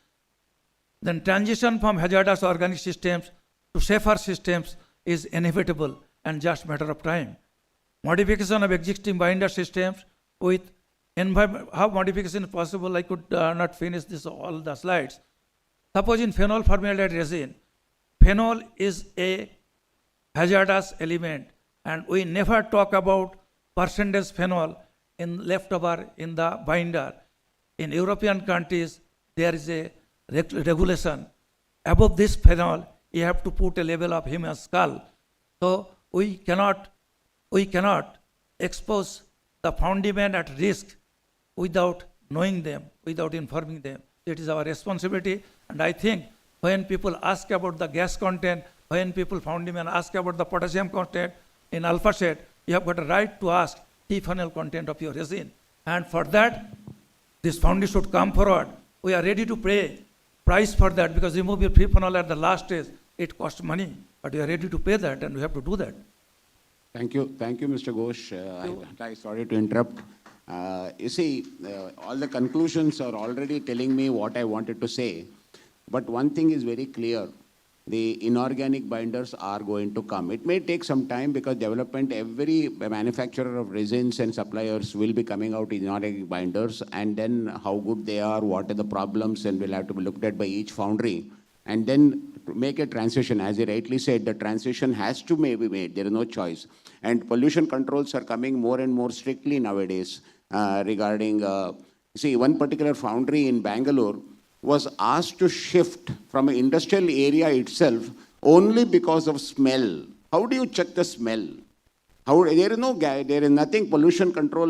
Then transition from hazardous organic systems to safer systems is inevitable and just matter of time. Modification of existing binder systems with how modification is possible, I could not finish all the slides. Suppose in phenol formaldehyde resin, phenol is a hazardous element, and we never talk about percentage phenol in leftover in the binder. In European countries, there is a regulation. Above this phenol, you have to put a level of human skull. So we cannot expose the foundry men at risk without knowing them, without informing them. It is our responsibility. And I think when people ask about the gas content, when people foundry men ask about the potassium content in alpha set, you have got a right to ask T-phenol content of your resin. And for that, this foundry should come forward. We are ready to pay price for that, because remove your T-phenol at the last stage. it costs money, but we are ready to pay that and we have to do that. Thank you, Mr. Ghosh. I sorry to interrupt. You see, all the conclusions are already telling me what I wanted to say. But one thing is very clear. The inorganic binders are going to come. It may take some time because development, every manufacturer of resins and suppliers will be coming out with inorganic binders, and then how good they are, what are the problems, and will have to be looked at by each foundry. And then to make a transition, as he rightly said, the transition has to be made. There is no choice. And pollution controls are coming more and more strictly nowadays regarding, see, one particular foundry in Bangalore was asked to shift from an industrial area itself only because of smell. How do you check the smell? There is nothing, pollution control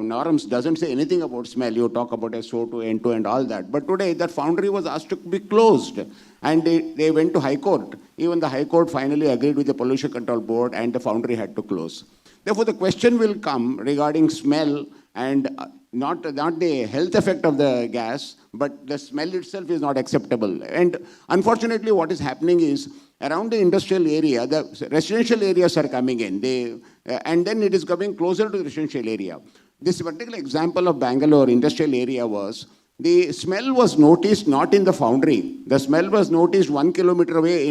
norms doesn't say anything about smell. You talk about SO2, N2 and all that. But today that foundry was asked to be closed and they went to High Court. Even the High Court finally agreed with the Pollution Control Board and the foundry had to close. Therefore, the question will come regarding smell and not the health effect of the gas, but the smell itself is not acceptable. And unfortunately, what is happening is around the industrial area, the residential areas are coming in, and then it is coming closer to the residential area. This particular example of Bangalore industrial area was, the smell was noticed not in the foundry. The smell was noticed 1 kilometer away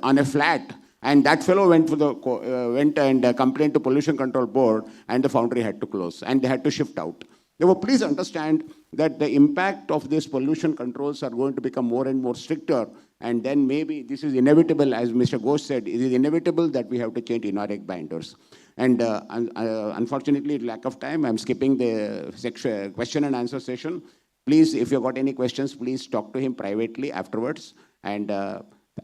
on a flat. And that fellow went and complained to Pollution Control Board, and the foundry had to close, and they had to shift out. Therefore, please understand that the impact of these pollution controls are going to become more and more stricter, and then maybe this is inevitable, as Mr. Ghosh said, it is inevitable that we have to change inorganic binders. And unfortunately, lack of time, I'm skipping the question and answer session. Please, if you've got any questions, please talk to him privately afterwards. And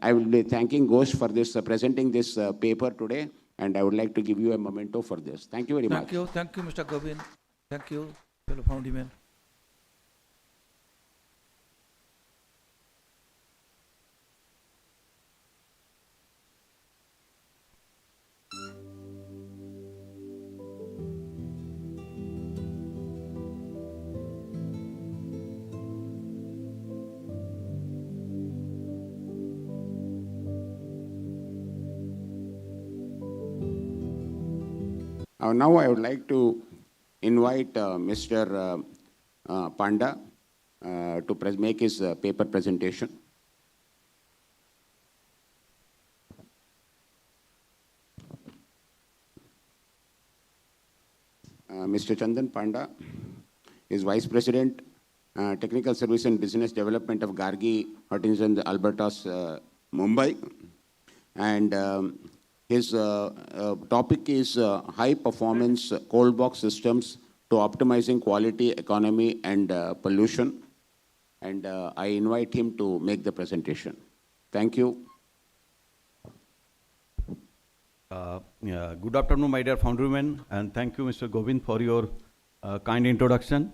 I will be thanking Ghosh for this, presenting this paper today, and I would like to give you a memento for this. Thank you very much. Thank you, Mr. Govind. Thank you, fellow foundrymen. Now I would like to invite Mr. Panda to make his paper presentation. Mr. Chandan Panda is Vice President, Technical Service and Business Development of Gargi Hutchinson, Alberta's Mumbai. And his topic is high performance cold box systems to optimizing quality, economy, and pollution. And I invite him to make the presentation. Thank you. Good afternoon, my dear foundrymen, and thank you, Mr. Govind, for your kind introduction.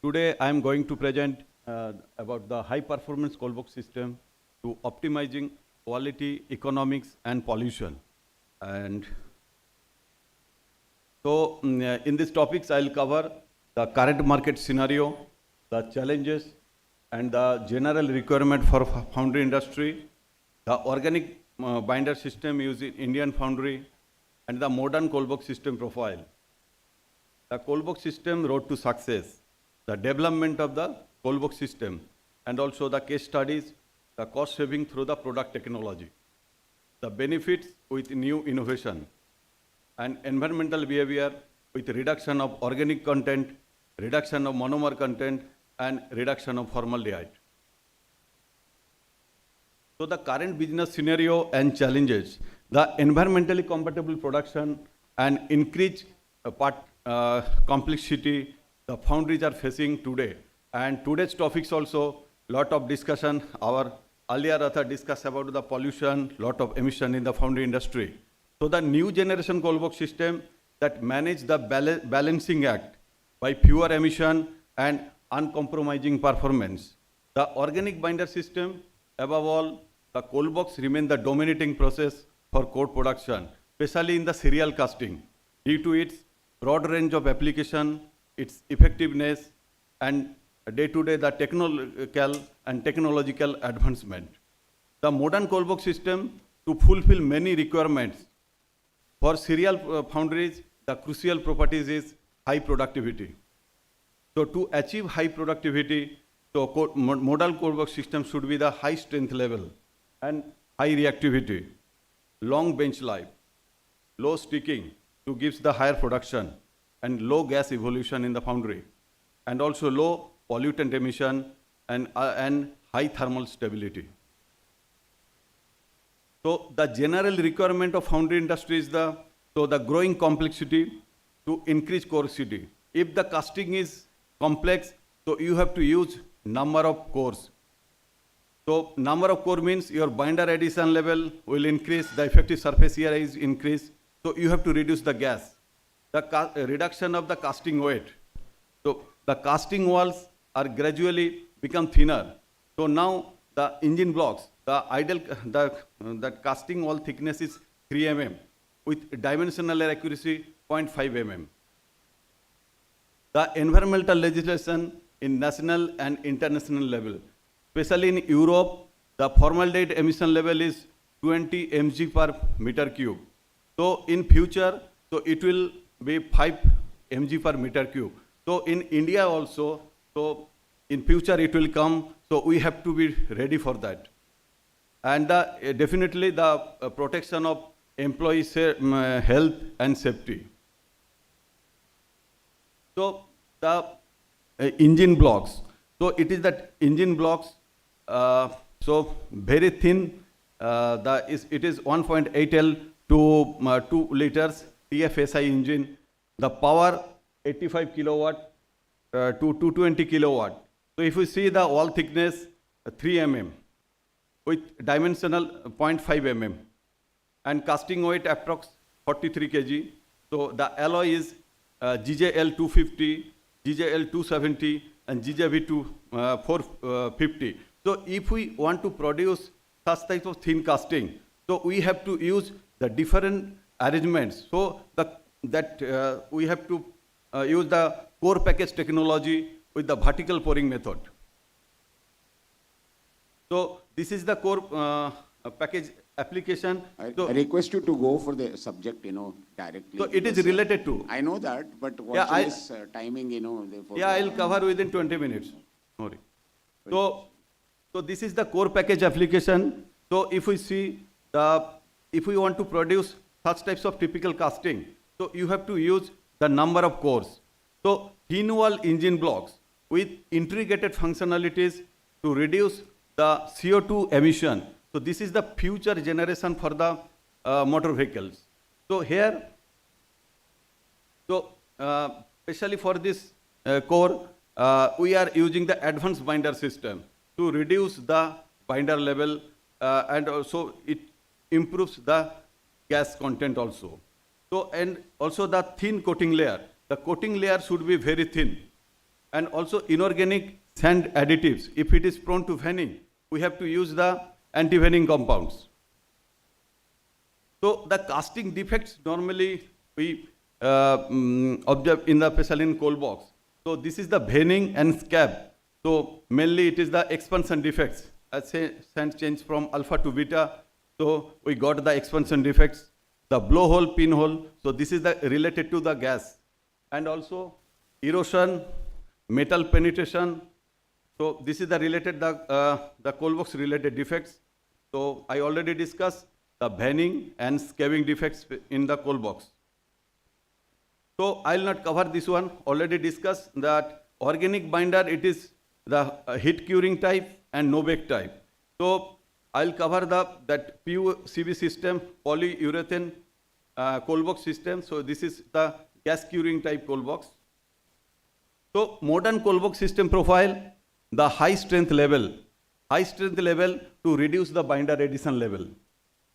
Today, I am going to present about the high performance cold box system to optimizing quality, economics, and pollution. And so, in these topics, I'll cover the current market scenario, the challenges, and the general requirement for foundry industry, the organic binder system used in Indian foundry, and the modern cold box system profile. The cold box system road to success, the development of the cold box system, and also the case studies, the cost saving through the product technology, the benefits with new innovation, and environmental behavior with reduction of organic content, reduction of monomer content, and reduction of formaldehyde. So the current business scenario and challenges, the environmentally compatible production and increased complexity the foundries are facing today. And today's topics also, lot of discussion, our earlier author discussed about the pollution, lot of emission in the foundry industry. So the new generation cold box system that manage the balancing act by fewer emission and uncompromising performance. The organic binder system, above all, the cold box remain the dominating process for cold production, especially in the serial casting, due to its broad range of application, its effectiveness, and day-to-day the technological advancement. the modern coal box system to fulfill many requirements. For serial foundries, the crucial properties is high productivity. So to achieve high productivity, so model coal box system should be the high strength level and high reactivity, long bench life, low sticking to gives the higher production, and low gas evolution in the foundry, and also low pollutant emission and high thermal stability. So the general requirement of foundry industry is the growing complexity to increase coreosity. If the casting is complex, so you have to use number of cores. So number of core means your binder addition level will increase, the effective surface area is increased, so you have to reduce the gas. The reduction of the casting weight. So the casting walls are gradually become thinner. So now the engine blocks, the casting wall thickness is 3 mm with dimensional accuracy 0.5 mm. The environmental legislation in national and international level, especially in Europe, the formaldehyde emission level is 20 mg per meter cube. So in future, so it will be 5 mg per meter cube. So in India also, so in future it will come, so we have to be ready for that. And definitely the protection of employees' health and safety. So the engine blocks. So it is that engine blocks, so very thin, it is 1.8 L to 2 liters TFSI engine. The power 85 kilowatt to 220 kilowatt. So if you see the wall thickness 3 mm with dimensional 0.5 mm and casting weight approx 43 kg. So the alloy is GJL 250, GJL 270 and GJV 450. So if we want to produce such type of thin casting, so we have to use the different arrangements. So we have to use the core package technology with the vertical pouring method. So this is the core package application. I So request you to go for the subject, directly. So it is because, related to. I know that, but Yeah, watching this timing, therefore. Yeah, I'll cover within 20 minutes. Sorry. So this is the core package application. So if we see if we want to produce such types of typical casting, so you have to use the number of cores. So thin wall engine blocks with integrated functionalities to reduce the CO2 emission. So this is the future generation for the motor vehicles. So here, especially for this core, we are using the advanced binder system to reduce the binder level and also it improves the gas content also. So and also the thin coating layer. The coating layer should be very thin. And also inorganic sand additives. If it is prone to vanning, we have to use the anti-vanning compounds. So the casting defects normally we observe in the especially in coal box. So this is the vanning and scab. So mainly it is the expansion defects. As say sand change from alpha to beta. So we got the expansion defects. The blowhole, pinhole. So this is the related to the gas. And also erosion, metal penetration. So this is the related the coal box related defects. So I already discussed the vanning and scabbing defects in the coal box. So I will not cover this one. Already discussed that organic binder, it is the heat curing type and no bake type. So I will cover that PUCV system, polyurethane coal box system. So this is the gas curing type coal box. So modern coal box system profile, the high strength level to reduce the binder addition level.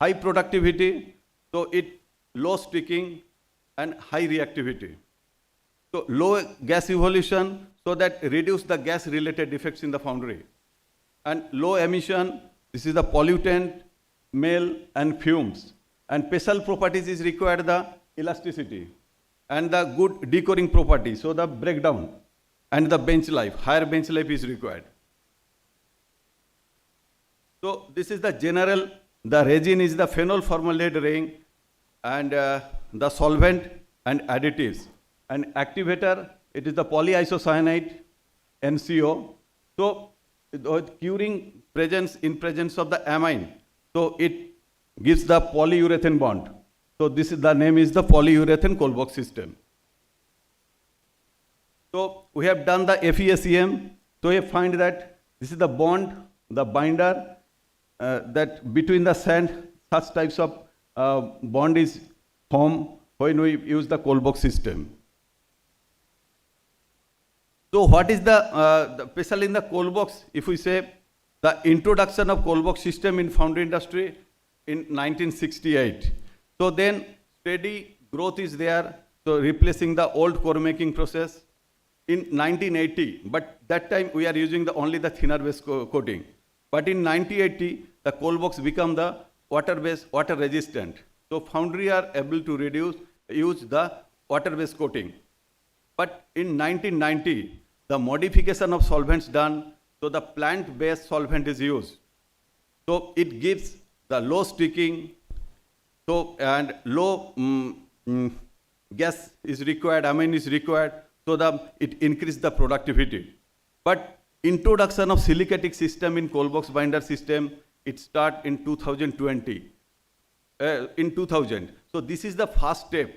High productivity, so it low sticking and high reactivity. So low gas evolution, so that reduce the gas related defects in the foundry. And low emission, this is the pollutant, smell and fumes. And special properties is required the elasticity and the good decoring property, so the breakdown and the bench life, higher bench life is required. So this is the general, the resin is the phenol formaldehyde ring, and the solvent and additives. And activator, it is the polyisocyanide, NCO. So curing in presence of the amine, so it gives the polyurethane bond. So this is the name is the polyurethane cold box system. So we have done the FESEM. So we find that this is the bond, the binder, that between the sand, such types of bond is formed when we use the cold box system. So what is especially in the cold box, if we say the introduction of cold box system in foundry industry in 1968. So then steady growth is there, so replacing the old core making process. In 1980, but that time we are using only the thinner base coating. But in 1980, the cold box become the water-based, water resistant. So foundry are able to use the water-based coating. But in 1990, the modification of solvents done, so the plant-based solvent is used. So it gives the low sticking, so and low gas is required, amine is required, so it increased the productivity. But introduction of silicatic system in cold box binder system, it start in 2020. In 2000. So this is the first step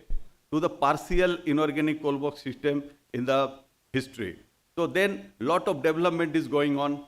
to the partial inorganic cold box system in the history. So then lot of development is going on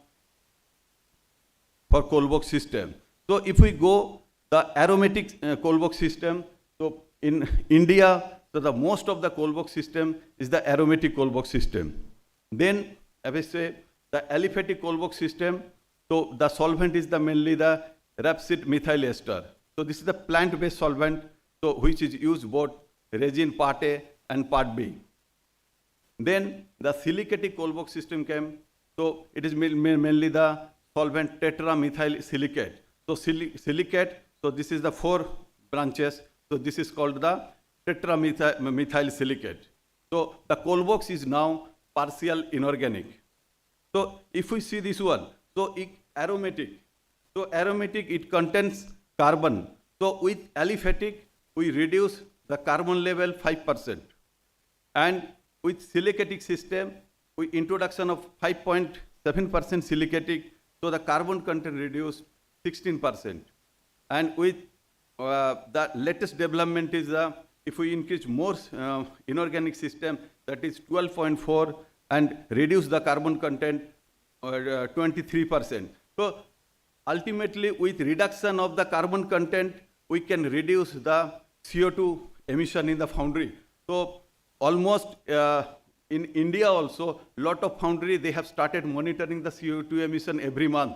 for cold box system. So if we go the aromatic cold box system, so in India, so the most of the cold box system is the aromatic cold box system. Then, as I say, the aliphatic cold box system, so the solvent is mainly the rapeseed methyl ester. So this is the plant-based solvent, so which is used both resin part A and part B. Then the silicatic cold box system came, so it is mainly the solvent tetramethyl silicate. So silicate, so this is the 4 branches, so this is called the tetramethyl silicate. So the cold box is now partial inorganic. So if we see this one, so aromatic. So aromatic, it contains carbon. So with aliphatic, we reduce the carbon level 5%. And with silicatic system, with introduction of 5.7% silicatic, so the carbon content reduced 16%. And with the latest development is if we increase more inorganic system, that is 12.4, and reduce the carbon content 23%. So ultimately, with reduction of the carbon content, we can reduce the CO2 emission in the foundry. So almost in India also, lot of foundry, they have started monitoring the CO2 emission every month.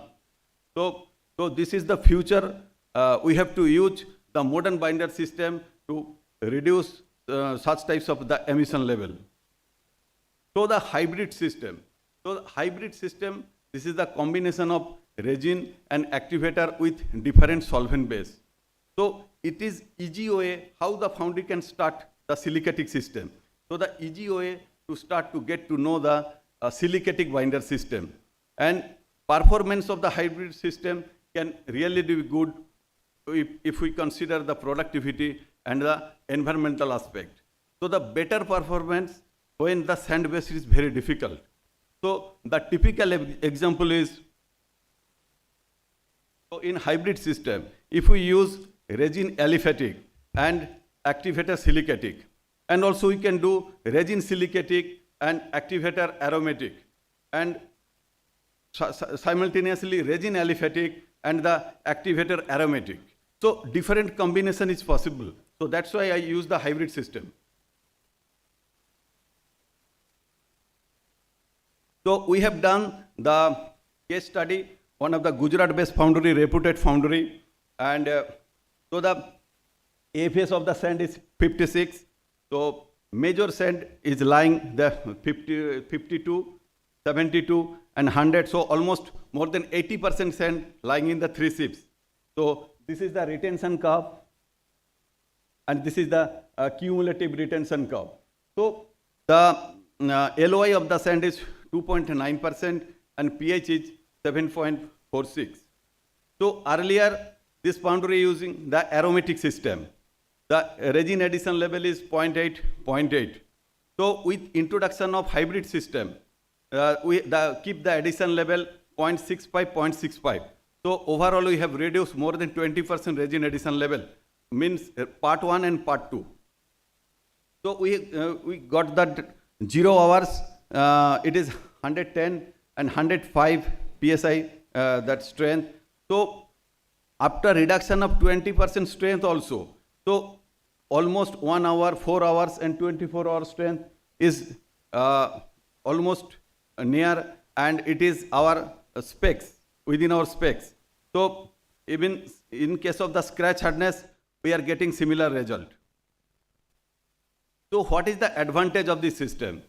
So this is the future. We have to use the modern binder system to reduce such types of the emission level. So the hybrid system. So the hybrid system, this is the combination of resin and activator with different solvent base. So it is easy way how the foundry can start the silicatic system. So the easy way to start to get to know the silicatic binder system. And performance of the hybrid system can really be good if we consider the productivity and the environmental aspect. So the better performance when the sand base is very difficult. So the typical example is, so in hybrid system, if we use resin aliphatic and activator silicatic, and also we can do resin silicatic and activator aromatic, and simultaneously resin aliphatic and the activator aromatic. So different combination is possible. So that's why I use the hybrid system. So we have done the case study, one of the Gujarat-based foundry, reputed foundry, and so the AFS of the sand is 56. So major sand is lying the 52, 72, and 100. So almost more than 80% sand lying in the 3 ships. So this is the retention curve, and this is the cumulative retention curve. So the LOI of the sand is 2.9% and pH is 7.46. So earlier, this Foundry using the aromatic system. The resin addition level is 0.8, 0.8. So with introduction of hybrid system, we keep the addition level 0.65, 0.65. So overall, we have reduced more than 20% resin addition level, means part 1 and part 2. So we got that 0 hours, it is 110 and 105 psi that strength. So after reduction of 20% strength also, so almost 1 hour, 4 hours and 24 hour strength is almost near, and it is our specs, within our specs. So even in case of the scratch hardness, we are getting similar result. So what is the advantage of this system?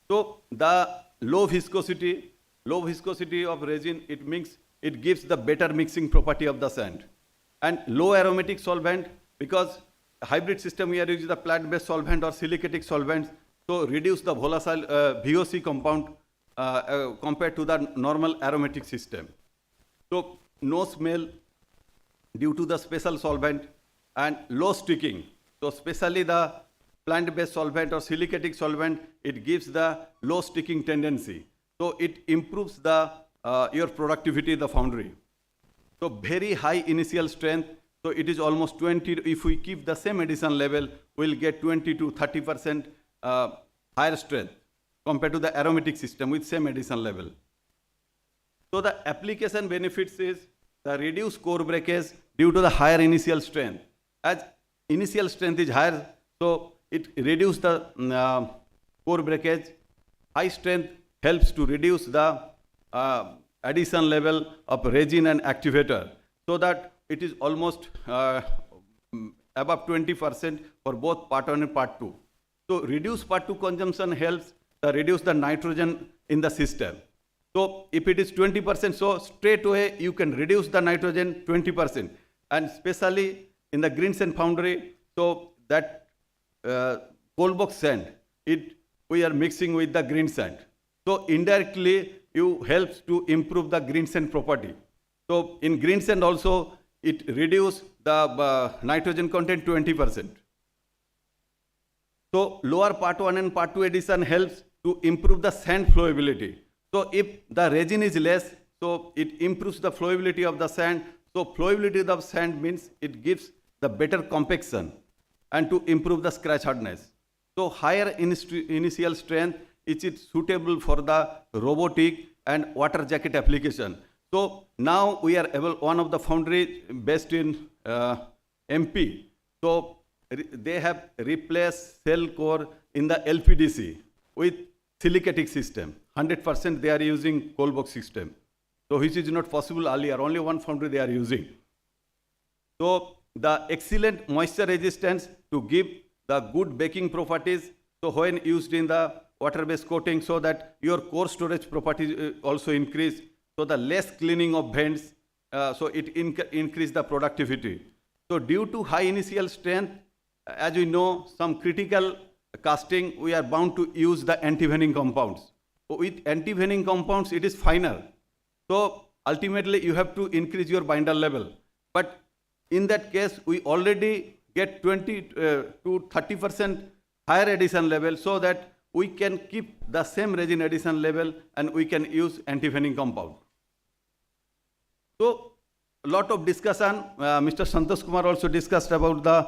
So the low viscosity of resin, it gives the better mixing property of the sand. And low aromatic solvent, because hybrid system we are using the plant-based solvent or silicatic solvents, so reduce the volatile VOC compound compared to the normal aromatic system. So no smell due to the special solvent, and low sticking. So especially the plant-based solvent or silicatic solvent, it gives the low sticking tendency. So it improves the your productivity in the foundry. So very high initial strength. So it is almost 20. If we keep the same addition level, we'll get 20 to 30% higher strength compared to the aromatic system with same addition level. So the application benefits is the reduced core breakage due to the higher initial strength. As initial strength is higher, so it reduces the core breakage. High strength helps to reduce the addition level of resin and activator, so that it is almost above 20% for both part 1 and part 2. So reduce part 2 consumption helps to reduce the nitrogen in the system. So if it is 20%, so straight away you can reduce the nitrogen 20%. And especially in the green sand foundry, so that coal box sand, we are mixing with the green sand. So indirectly, you helps to improve the green sand property. So in green sand also, it reduces the nitrogen content 20%. So lower part 1 and part 2 addition helps to improve the sand flowability. So if the resin is less, so it improves the flowability of the sand. So flowability of the sand means it gives the better compaction and to improve the scratch hardness. So higher initial strength is suitable for the robotic and water jacket application. So now we are able, one of the foundry based in MP. So they have replaced cell core in the LPDC with silicatic system. 100% they are using coal box system. So which is not possible earlier, only one foundry they are using. So the excellent moisture resistance to give the good baking properties. So when used in the water-based coating, so that your core storage properties also increase. So the less cleaning of vents, so it increase the productivity. So due to high initial strength, as we know, some critical casting, we are bound to use the anti-veining compounds. With anti-veining compounds, it is finer. So ultimately, you have to increase your binder level. But in that case, we already get 20 to 30% higher addition level, so that we can keep the same resin addition level and we can use anti-veining compound. So a lot of discussion, Mr. Santosh Kumar also discussed about the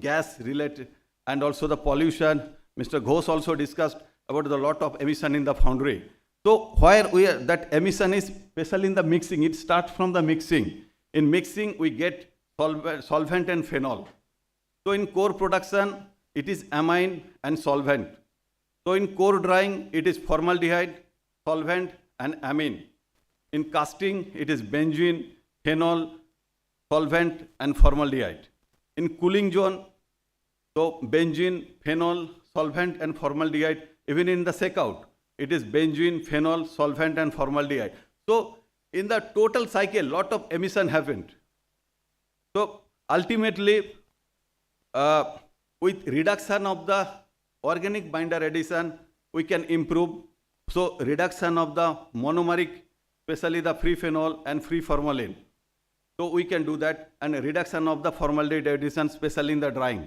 gas related and also the pollution. Mr. Ghosh also discussed about the lot of emission in the foundry. So where that emission is, especially in the mixing, it starts from the mixing. In mixing, we get solvent and phenol. So in core production, it is amine and solvent. So in core drying, it is formaldehyde, solvent and amine. In casting, it is benzene, phenol, solvent and formaldehyde. In cooling zone, so benzene, phenol, solvent and formaldehyde. Even in the checkout, it is benzene, phenol, solvent and formaldehyde. So in the total cycle, lot of emission happened. So ultimately, with reduction of the organic binder addition, we can improve. So reduction of the monomeric, especially the free phenol and free formalin. So we can do that, and a reduction of the formaldehyde addition, especially in the drying.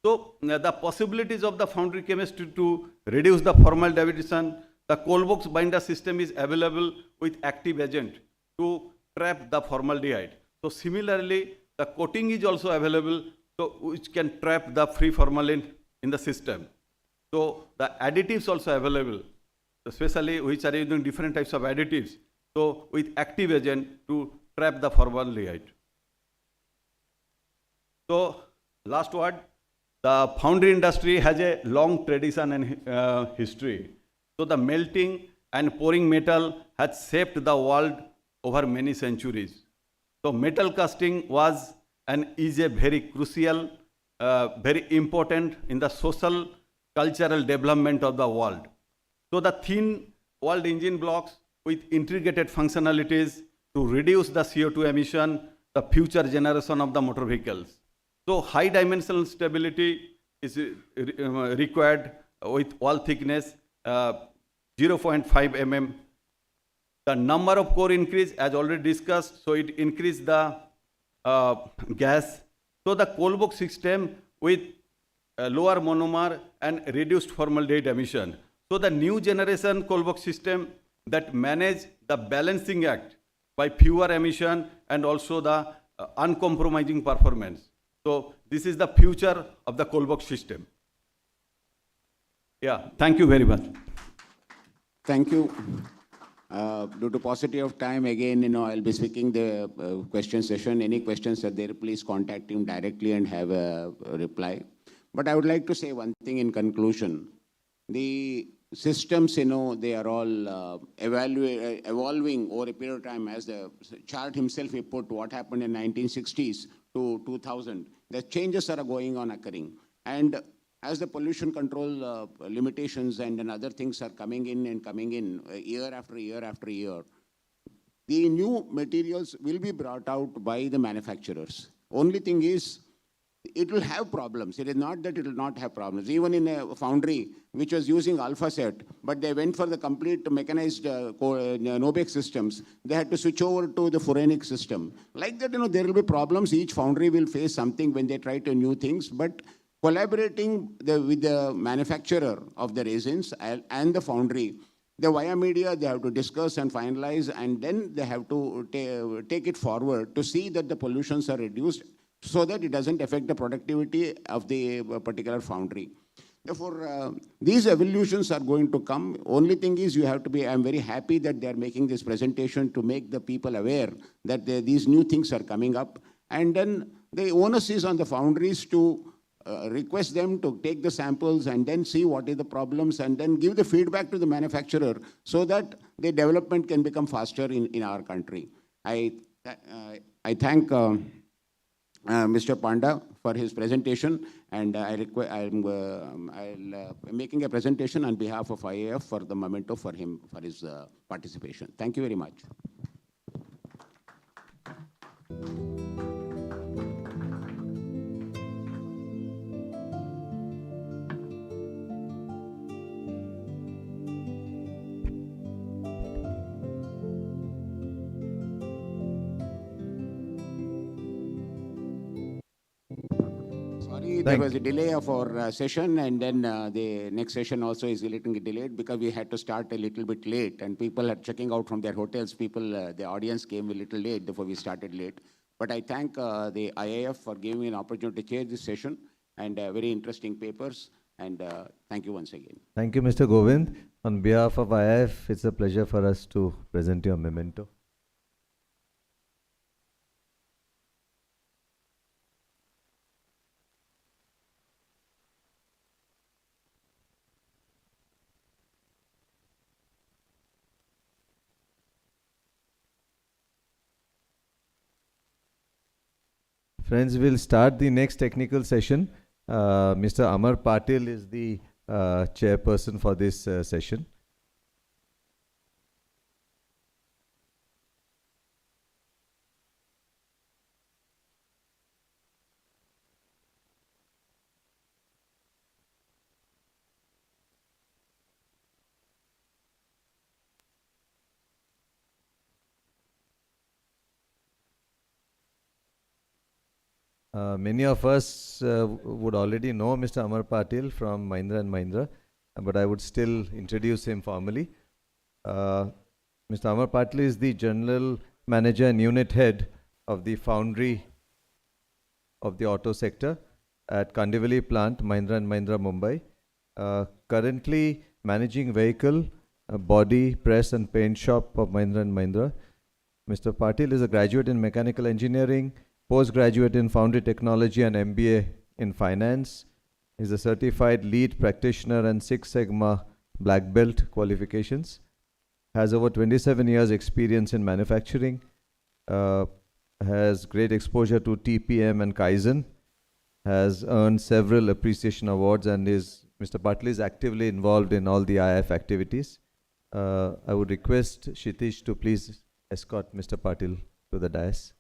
So the possibilities of the foundry chemistry to reduce the formaldehyde addition, the cold box binder system is available with active agent to trap the formaldehyde. So similarly, the coating is also available, so which can trap the free formalin in the system. So the additives also available, especially which are using different types of additives. So with active agent to trap the formaldehyde. So last word, the foundry industry has a long tradition and history. So the melting and pouring metal has shaped the world over many centuries. So metal casting was and is a very crucial, very important in the social, cultural development of the world. So the thin walled engine blocks with integrated functionalities to reduce the CO2 emission, the future generation of the motor vehicles. So high dimensional stability is required with wall thickness 0.5 mm. The number of core increase as already discussed, so it increased the gas. So the cold box system with lower monomer and reduced formaldehyde emission. So the new generation cold box system that manage the balancing act by fewer emission and also the uncompromising performance. So this is the future of the cold box system. Yeah, thank you very much. Thank you. Due to paucity of time, again, I'll be speaking the question session. Any questions are there, please contact him directly and have a reply. But I would like to say one thing in conclusion. The systems, they are all evolving over a period of time. As the chart himself he put what happened in 1960s to 2000. The changes are going on occurring. And as the pollution control limitations and other things are coming in year after year after year, the new materials will be brought out by the manufacturers. Only thing is, it will have problems. It is not that it will not have problems. Even in a foundry which was using alpha set, but they went for the complete mechanized Nobex systems, they had to switch over to the Furanic system. Like that, there will be problems. Each foundry will face something when they try to new things, but collaborating with the manufacturer of the resins and the foundry, the via media, they have to discuss and finalize, and then they have to take it forward to see that the pollutions are reduced so that it doesn't affect the productivity of the particular foundry. Therefore, these evolutions are going to come. Only thing is you have to be, I'm very happy that they're making this presentation to make the people aware that these new things are coming up. And then the onus is on the foundries to request them to take the samples and then see what are the problems and then give the feedback to the manufacturer so that the development can become faster in our country. I thank Mr. Panda for his presentation, and I'm making a presentation on behalf of IAF for the memento for him for his participation. Thank you very much. Sorry, there was a delay of our session, and then the next session also is a little delayed because we had to start a little bit late, and people are checking out from their hotels. The audience came a little late, therefore we started late. But I thank the IAF for giving me an opportunity to chair this session, and very interesting papers, and thank you once again. Thank you, Mr. Govind. On behalf of IIF, it's a pleasure for us to present you a memento. Friends, we'll start the next technical session. Mr. Amar Patil is the chairperson for this session. Many of us would already know Mr. Amar Patil from Mahindra and Mahindra, but I would still introduce him formally. Mr. Amar Patil is the General Manager and Unit Head of the Foundry of the auto sector at Kandivali plant, Mahindra and Mahindra, Mumbai. Currently managing vehicle, body, press and paint shop of Mahindra and Mahindra. Mr. Patil is a graduate in mechanical engineering, postgraduate in Foundry technology and MBA in finance. He's a certified lead practitioner and Six Sigma black belt qualifications. Has over 27 years experience in manufacturing. Has great exposure to TPM and Kaizen. Has earned several appreciation awards and Mr. Patil is actively involved in all the IF activities. I would request Shitish to please escort Mr. Patil to the dais.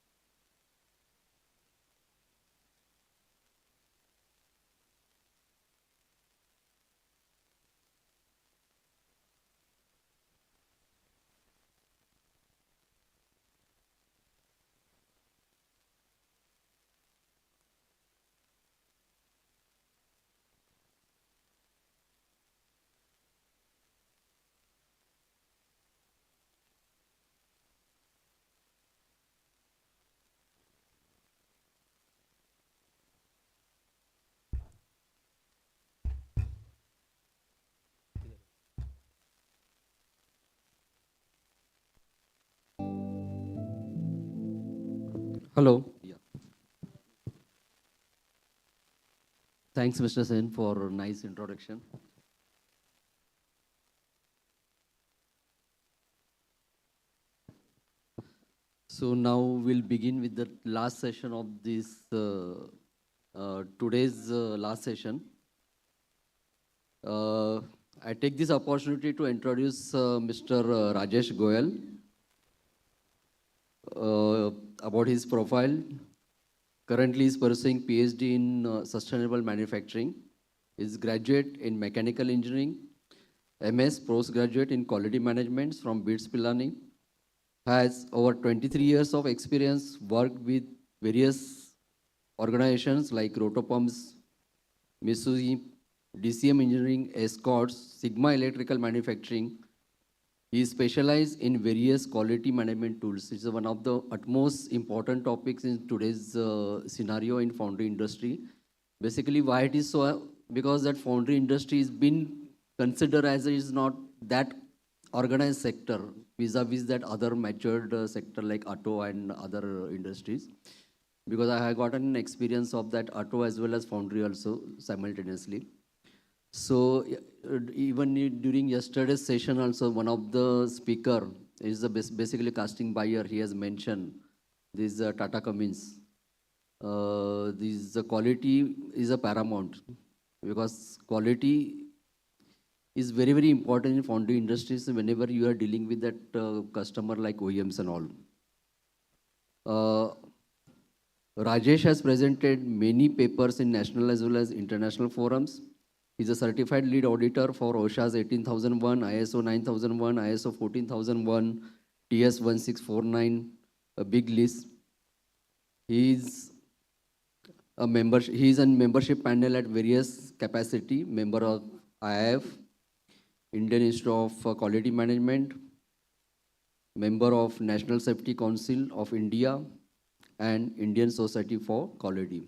Hello. Yeah. Thanks, Mr. Sen, for a nice introduction. So now we'll begin with the last session of this today's last session. I take this opportunity to introduce Mr. Rajesh Goyal. About his profile, currently is pursuing PhD in sustainable manufacturing. Is graduate in mechanical engineering, MS postgraduate in quality management from BITS Pilani. Has over 23 years of experience, worked with various organizations like Rotopumps, Mitsui, DCM Engineering, Escorts, Sigma Electrical Manufacturing. He is specialized in various quality management tools. It's one of the utmost important topics in today's scenario in foundry industry. Basically, why it is so? Because that foundry industry has been considered as is not that organized sector vis-a-vis that other matured sector like auto and other industries. Because I have gotten an experience of that auto as well as foundry also simultaneously. So even during yesterday's session also, one of the speaker is basically casting buyer. He has mentioned this Tata Cummins. This quality is a paramount because quality is very, very important in foundry industries whenever you are dealing with that customer like OEMs and all. Rajesh has presented many papers in national as well as international forums. He's a certified lead auditor for OSHA's 18001, ISO 9001, ISO 14001, TS 1649, a big list. He's a membership panel at various capacity, member of IIF, Indian Institute of Quality Management, member of National Safety Council of India, and Indian Society for Quality.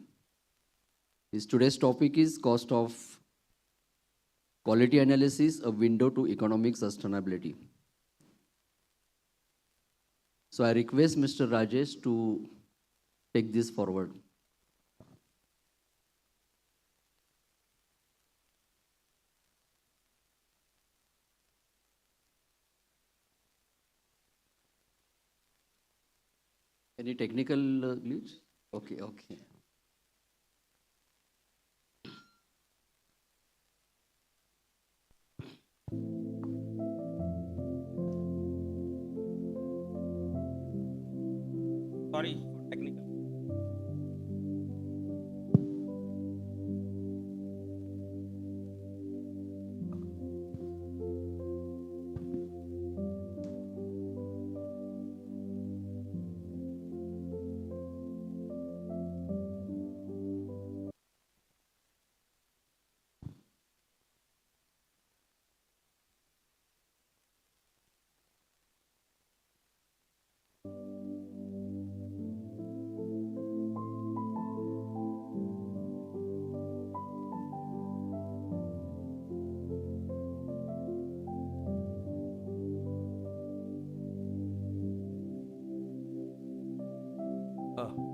Today's topic is cost of quality analysis, a window to economic sustainability. So I request Mr. Rajesh to take this forward. Any technical glitch? Okay. Sorry for technical. Uh,